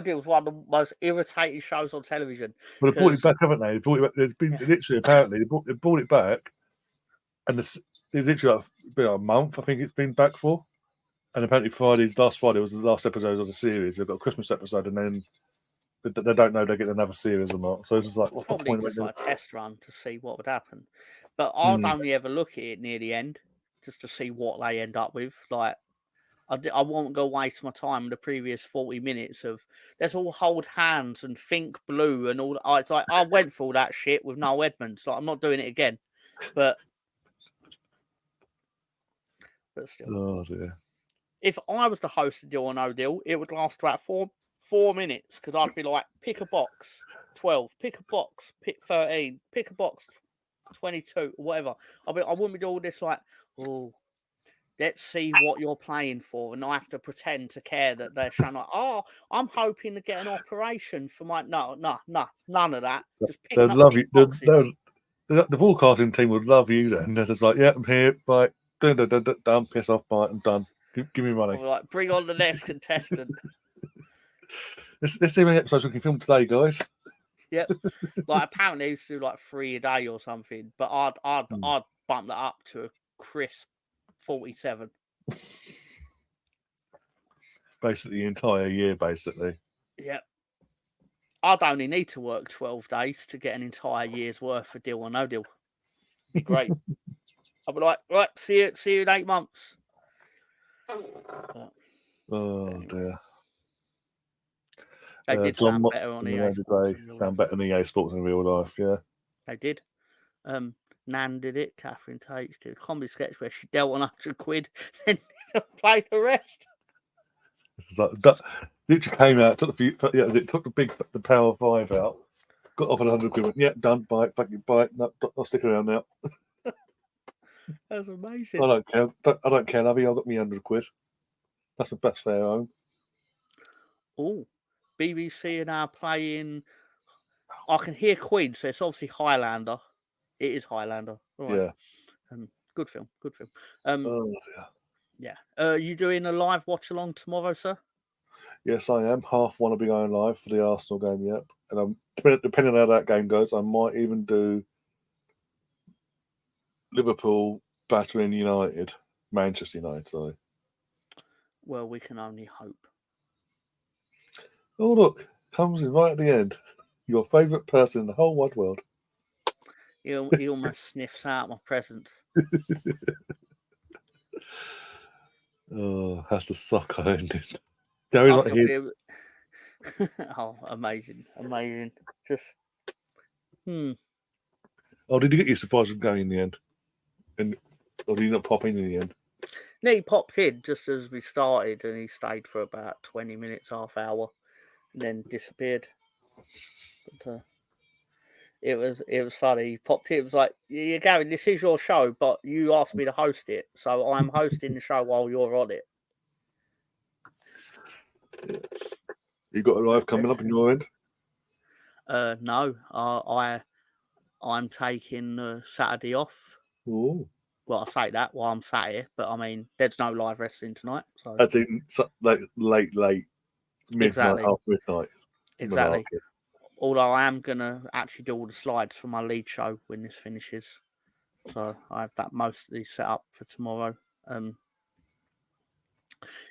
Deal was one of the most irritating shows on television. But they brought it back, haven't they? They brought it back. There's been literally, apparently, they brought it back, and it's literally been a month. I think it's been back for. And apparently, last Friday was the last episode of the series. They've got a Christmas episode, and then they don't know they're getting another series or not. So it's just like, what's the point? Just like a test run to see what would happen. But I'd only ever look at it near the end just to see what they end up with. Like, I won't go waste my time in the previous 40 minutes of let's all hold hands and think blue and all that. It's like I went through all that shit with Noel Edmonds. Like, I'm not doing it again. But still. Oh dear. If I was the host of Deal or No Deal, it would last about four minutes because I'd be like, pick a box, 12, pick a box, pick 13, pick a box, 22, whatever. I wouldn't be doing all this like, oh, let's see what you're playing for, and I have to pretend to care that they're trying to. Oh, I'm hoping to get an operation for my. No, none of that. Just pick they'd love you. The broadcasting team would love you then. They're just like, yeah, I'm here. Bye. Done. Piss off. Bye. I'm done. Give me money. Like, bring on the next contestant. Let's see how many episodes we can film today, guys. Yep. Like, apparently they used to do like 3 a day or something, but I'd bump that up to a crisp 47. Basically, the entire year, basically. Yep. I'd only need to work 12 days to get an entire year's worth of Deal or No Deal. Great. I'd be like, right, see you in 8 months. Oh dear. They did John sound better on EA Sports. Sound better than EA Sports in real life, yeah. They did. Nan did it. Catherine Tate did a comedy sketch where she dealt £100, then played the rest. It's like, literally came out, took the Power 5 out, got offered £100, went, yeah, done, buy it, no, I'll stick around now. That's amazing. I don't care, lovey, I've got me £100. That's fair home. Oh, BBC are now playing. I can hear Queen, so it's obviously Highlander. It is Highlander. All right. Yeah. Good film. Oh dear. Yeah. You doing a live watch along tomorrow, sir? Yes, I am. 1:30 I'll be going live for the Arsenal game, yep. And depending on how that game goes, I might even do Liverpool battering Manchester United, sorry. Well, we can only hope. Oh, look, comes in right at the end. Your favourite person in the whole wide world. He almost sniffs out my presence. Oh, that's the soccer ending. Gary's not here. Oh, amazing. Just. Oh, did you get your surprise from Gary in the end? Or did he not pop in the end? No, he popped in just as we started, and he stayed for about 20 minutes, half hour, and then disappeared. But, it was funny. He popped in. It was like, yeah, Gary, this is your show, but you asked me to host it, so I'm hosting the show while you're on it. You got a live coming up in your end? No, I'm taking Saturday off. Oh. Well, I say that while I'm sat here, but I mean, there's no live wrestling tonight. So that's in like late midnight, Exactly. half midnight. Exactly. Malarkey. Although I am going to actually do all the slides for my lead show when this finishes. So I have that mostly set up for tomorrow. It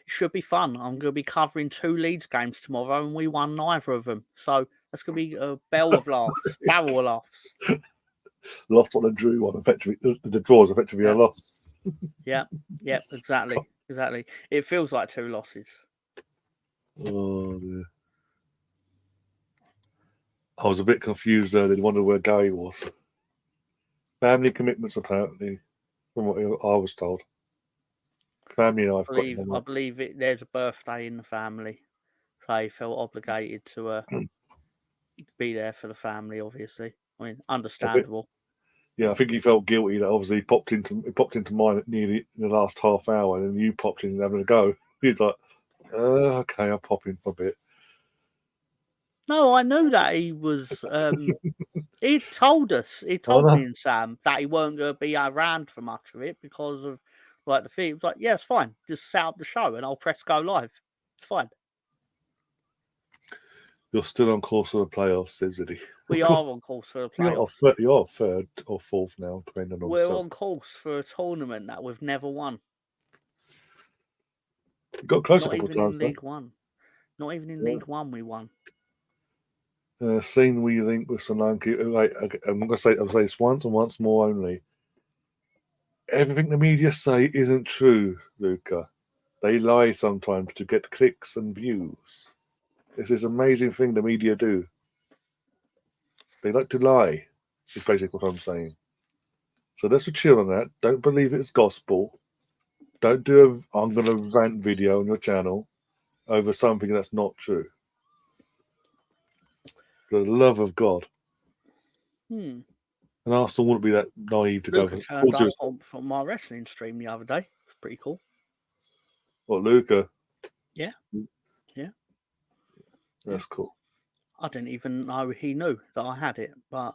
should be fun. I'm going to be covering 2 Leeds games tomorrow, and we won neither of them. So that's going to be a bell of laughs, barrel of laughs. Lost on a drew one. Effectively, the draw is effectively a loss. Yeah, exactly. It feels like 2 losses. Oh dear. I was a bit confused there. They wondered where Gary was. Family commitments, apparently, from what I was told. Family, I've got. I believe there's a birthday in the family, so he felt obligated to be there for the family. Obviously, I mean, understandable. Yeah, I think he felt guilty that obviously he popped into mine nearly in the last half hour, and then you popped in having a go. He's like, okay, I'll pop in for a bit. No, I knew that he was. He told us. He told me and Sam that he weren't going to be around for much of it because of like the thing. It was like, yeah, it's fine. Just set up the show and I'll press go live. It's fine. You're still on course for the playoffs, says he. We are on course for the playoffs. You're third or fourth now, depending on. We're on course for a tournament that we've never won. You got close Not a couple even of times. In League One. Not even in League One we won. Seen we link with Solanke. Like, I'm going to say this once and once more only. Everything the media say isn't true, Luca. They lie sometimes to get clicks and views. It's this amazing thing the media do. They like to lie, is basically what I'm saying. So let's chill on that. Don't believe it's gospel. Don't do I'm going to rant video on your channel over something that's not true. For the love of God. And Arsenal wouldn't be that naive to Luca go for. Turned up from my wrestling stream the other day. It was pretty cool. What, Luca? Yeah. That's cool. I didn't even know he knew that I had it, but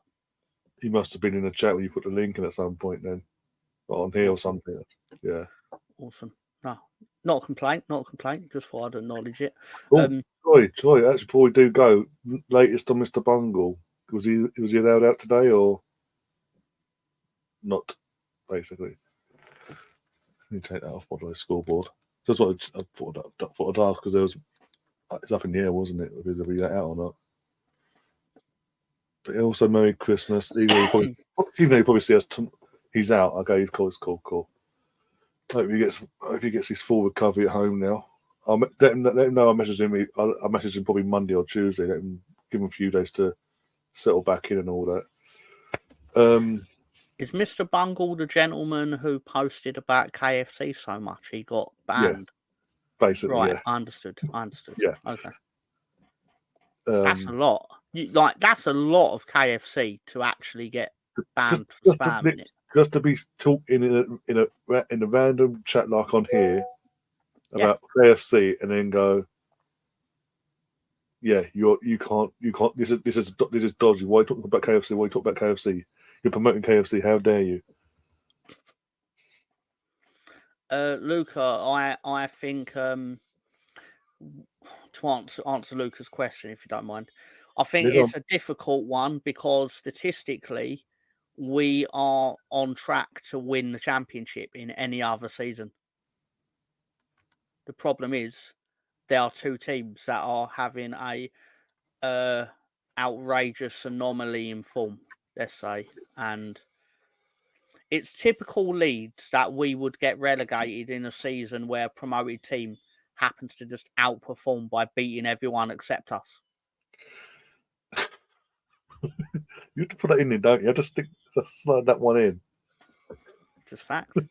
He must have been in the chat when you put the link in at some point then. Or on here or something. Yeah. Awesome. No, not a complaint. Just thought I'd acknowledge it. Troy, actually, before we do go, latest on Mr. Bungle. Was he allowed out today or not, basically? Let me take that off my scoreboard. Just what I thought I'd ask because it's up in the air, wasn't it? Whether he's out or not. But also, Merry Christmas. Even though you probably see us, he's out. Okay, he's cool. It's cool. Hope he gets his full recovery at home now. I'll let him know. I'll message him probably Monday or Tuesday. Give him a few days to settle back in and all that. Is Mr. Bungle the gentleman who posted about KFC so much he got banned? Yes, basically, right, yeah. I understood. Yeah. Okay. That's a lot. That's a lot of KFC to actually get banned for spamming it. Just to be talking in a random chat like on here about KFC and then go, yeah, you can't. This is dodgy. Why are you talking about KFC? Why are you talking about KFC? You're promoting KFC. How dare you? Luca, I think to answer Luca's question, if you don't mind, I think it's a difficult one because statistically, we are on track to win the championship in any other season. The problem is there are 2 teams that are having a outrageous anomaly in form, let's say, and it's typical Leeds that we would get relegated in a season where a promoted team happens to just outperform by beating everyone except us. You have to put that in there, don't you? Just slide that one in. Just facts.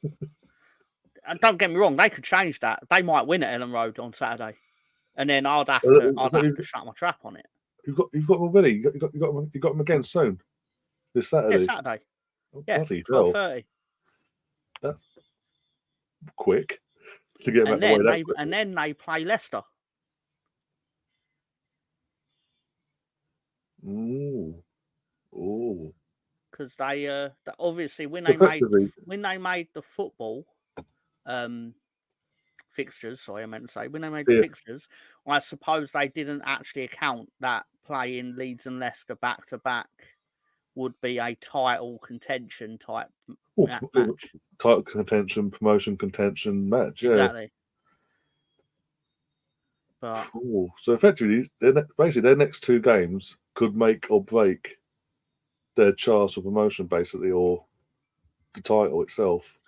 And don't get me wrong, they could change that. They might win at Ellen Road on Saturday, and then I'd have to shut my trap on it. You've got them already. You got them again soon. This Saturday. Yeah, Saturday. Oh, yeah, 12:30. That's quick to get them out the way. And then they play Leicester. Ooh. Because they obviously when they made the football, fixtures, sorry, I meant to say, when they made the fixtures, I suppose they didn't actually account that playing Leeds and Leicester back to back would be a title contention type match. Title contention, promotion contention match, yeah. Exactly. But so effectively, basically their next two games could make or break their chance for promotion, basically, or the title itself.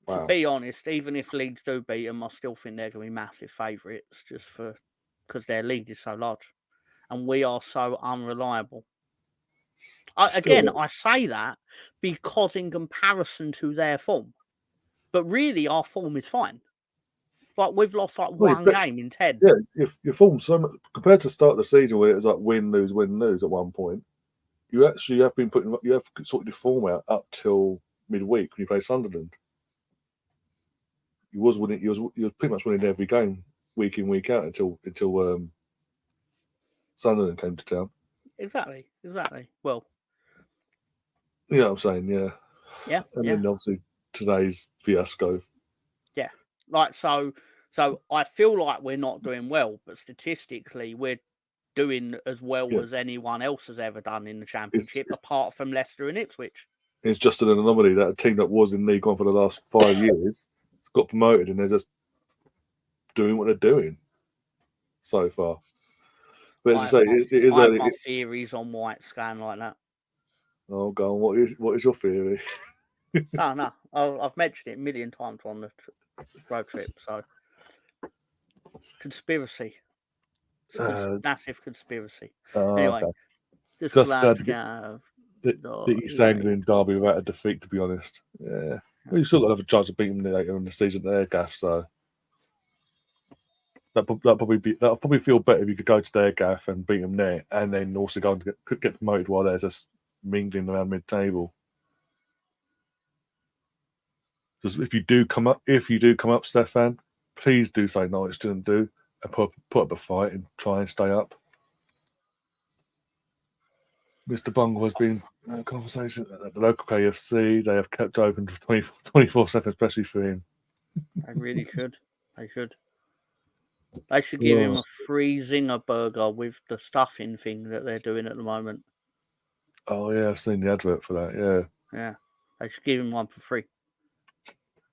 Wow. To be honest, even if Leeds do beat them, I still think they're going to be massive favourites just because their lead is so large and we are so unreliable. I say that because in comparison to their form, but really our form is fine. Like we've lost like one game in 10. Yeah, your form so much compared to the start of the season where it was like win lose at one point. You actually have been you have sorted your form out up till midweek when you play Sunderland. You was winning. You was pretty much winning every game week in week out until Sunderland came to town. Exactly. Well, you know what I'm saying, yeah. And then obviously today's fiasco. Yeah, like so I feel like we're not doing well, but statistically we're doing as well as anyone else has ever done in the Championship, apart from Leicester and Ipswich. It's just an anomaly that a team that was in League One for the last 5 years got promoted, and they're just doing what they're doing so far. But as I say, it is I have my theories on why it's going like that. Oh, go on. What is your theory? No. I've mentioned it a million times on the road trip. So, conspiracy. Massive conspiracy. Anyway, okay. just glad to have the East Anglian derby without a defeat, to be honest. Yeah. Well, you still got to have a chance of beating them later in the season there, Gaff, so that'll probably feel better if you could go to their Gaff and beat them there, and then also go and get promoted while they're just mingling around mid-table. Because if you do come up, Stefan, please do say Norwich didn't do and put up a fight and try and stay up. Mr. Bungle has been in a conversation at the local KFC. They have kept open for 24/7, especially for him. They really should. They should give him a free Zinger burger with the stuffing thing that they're doing at the moment. Oh, yeah, I've seen the advert for that, yeah. Yeah, they should give him one for free.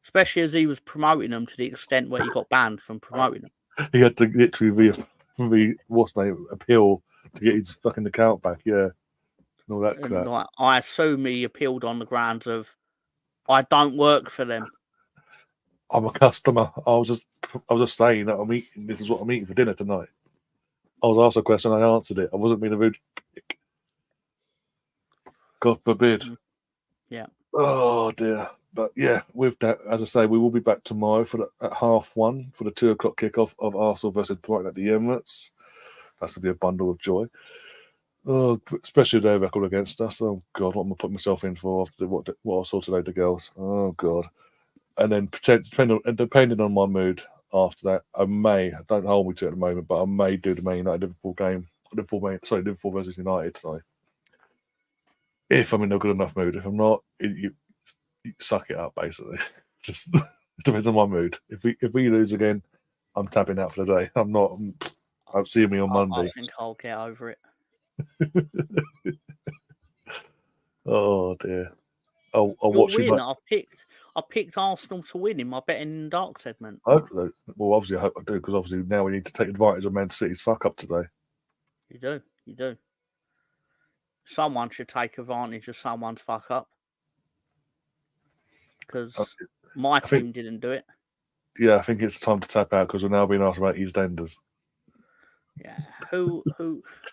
Especially as he was promoting them to the extent where he got banned from promoting them. He had to literally appeal to get his fucking account back, yeah. And all that crap. Like, I assume he appealed on the grounds of, I don't work for them. I'm a customer. I was just saying that this is what I'm eating for dinner tonight. I was asked a question, I answered it. I wasn't being a rude prick. God forbid. Yeah. Oh dear. But yeah, with that, as I say, we will be back tomorrow at 1:30 for the 2:00 kickoff of Arsenal versus Brighton at the Emirates. That's to be a bundle of joy. Oh, especially their record against us. Oh God, what am I putting myself in for after what I saw today, the girls? Oh God. And then depending on my mood after that, don't hold me to it at the moment, but I may do the Man United Liverpool game. Liverpool versus United. Sorry. If I'm in a good enough mood. If I'm not, you suck it up, basically. Just depends on my mood. If we lose again, I'm tapping out for the day. I'm not. I'll see me on Monday. I think I'll get over it. Oh dear. I'll watch win. I picked Arsenal to win in my betting in the dark segment. Well, obviously I hope I do, because obviously now we need to take advantage of Man City's fuck up today. You do. Someone should take advantage of someone's fuck up. Because my team didn't do it. Yeah, I think it's time to tap out because we're now being asked about EastEnders. Yeah, who?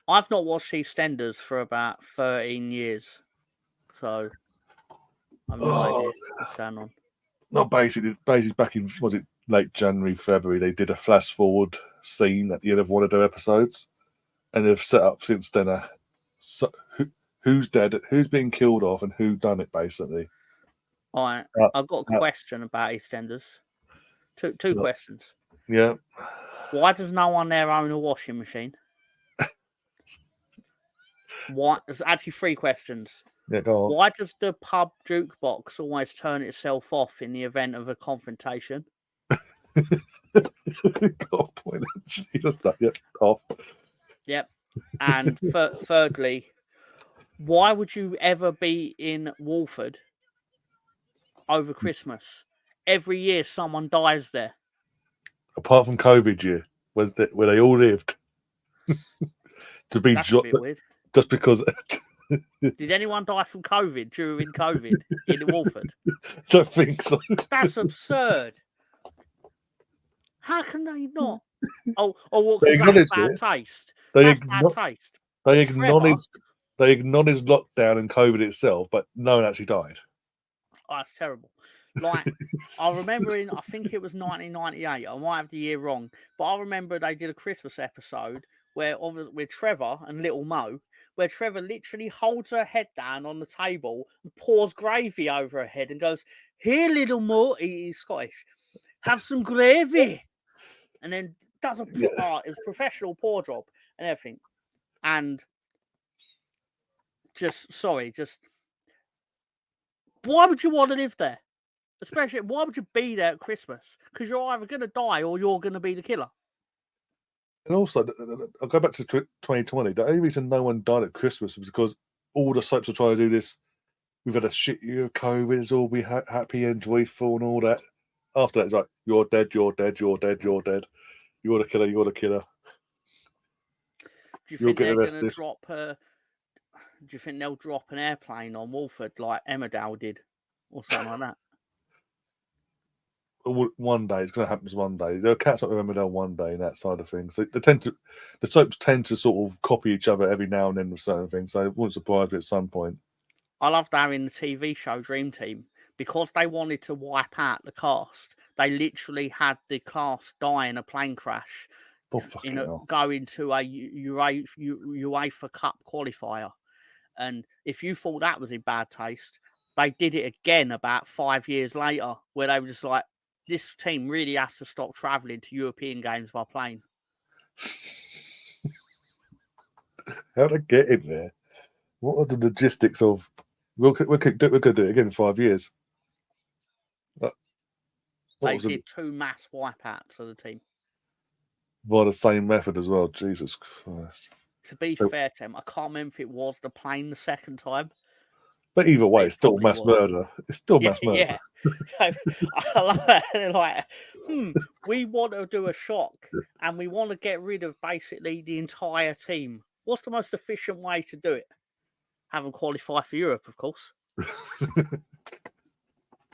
I've not watched EastEnders for about 13 years, so I've no idea what's going on. No, basically back in late January, February, they did a flash forward scene at the end of one of their episodes, and they've set up since then who's dead, who's being killed off, and who done it, basically. All right, I've got a question about EastEnders. Two questions. Yeah. Why does no one there own a washing machine? Why? There's actually 3 questions. Yeah, go on. Why does the pub jukebox always turn itself off in the event of a confrontation? Got a point. He just that. Yep. Off. Yep. And thirdly, why would you ever be in Walford over Christmas? Every year someone dies there. Apart from COVID year, where they all lived. To be That's a bit weird. just because. Did anyone die from COVID during COVID in Walford? Don't think so. That's absurd. How can they not? Oh, what? They Because that's acknowledged bad it. taste. They That's bad taste. They But Trevor, acknowledged lockdown and COVID itself, but no one actually died. oh, that's terrible. Like, I remember I think it was 1998. I might have the year wrong, but I remember they did a Christmas episode with Trevor and Little Mo, where Trevor literally holds her head down on the table and pours gravy over her head and goes, "Here, Little Mo," he's Scottish, "have some gravy," and then does it was professional pour job and everything, and just why would you want to live there? Especially, why would you be there at Christmas? Because you're either going to die or you're going to be the killer. And also, I'll go back to 2020. The only reason no one died at Christmas was because all the soaps are trying to do this. We've had a shit year of COVID. It's all be happy and joyful and all that. After that, it's like, you're dead, you're dead, you're dead, you're dead. You're the killer, you're the killer. Do you think they're going to drop do you think they'll drop an airplane on Walford like Emmerdale did? Or something like that? One day, it's going to happen one day. They'll catch up with Emmerdale one day in that side of things. So the soaps tend to sort of copy each other every now and then with certain things. So it wouldn't surprise me at some point. I loved how in the TV show Dream Team, because they wanted to wipe out the cast, they literally had the cast die in a plane crash, go into a UEFA Cup qualifier. And if you thought that was in bad taste, they did it again about 5 years later, where they were just like, this team really has to stop travelling to European games by plane. How to get in there? What are the logistics of? We could do it again in 5 years. They did 2 mass wipeouts of the team. By the same method as well. Jesus Christ. To be fair to him, I can't remember if it was the plane the second time. But either way, it's still mass murder. It's still mass murder. Yeah. So, I love that. They're like, we want to do a shock and we want to get rid of basically the entire team. What's the most efficient way to do it? Have them qualify for Europe, of course.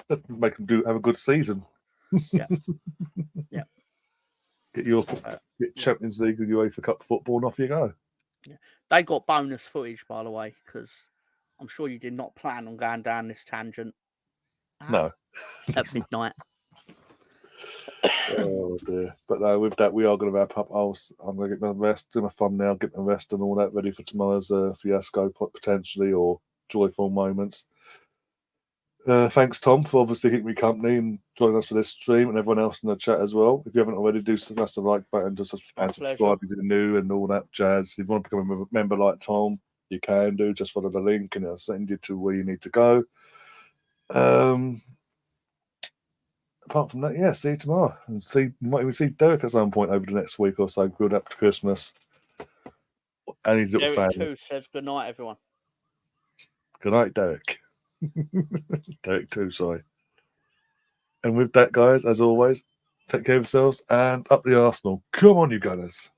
Let's make them have a good season. Yeah. Yeah. Get Champions League and UEFA Cup football and off you go. Yeah. They got bonus footage, by the way, because I'm sure you did not plan on going down this tangent. No. At midnight. Oh dear. But no, with that, we are going to wrap up. I'm going to get my rest, do my thumbnail, get my rest and all that ready for tomorrow's fiasco, potentially, or joyful moments. Thanks, Tom, for obviously keeping me company and joining us for this stream, and everyone else in the chat as well. If you haven't already, do smash the like button and subscribe if you're new and all that jazz. If you want to become a member like Tom, you can do. Just follow the link and it'll send you to where you need to go. Apart from that, yeah, see you tomorrow. And might even see Derek at some point over the next week or so. Good up to Christmas. And his little family. Derek 2 says good night, everyone. Good night, Derek. Derek 2, sorry. And with that, guys, as always, take care of yourselves and up the Arsenal. Come on, you Gunners.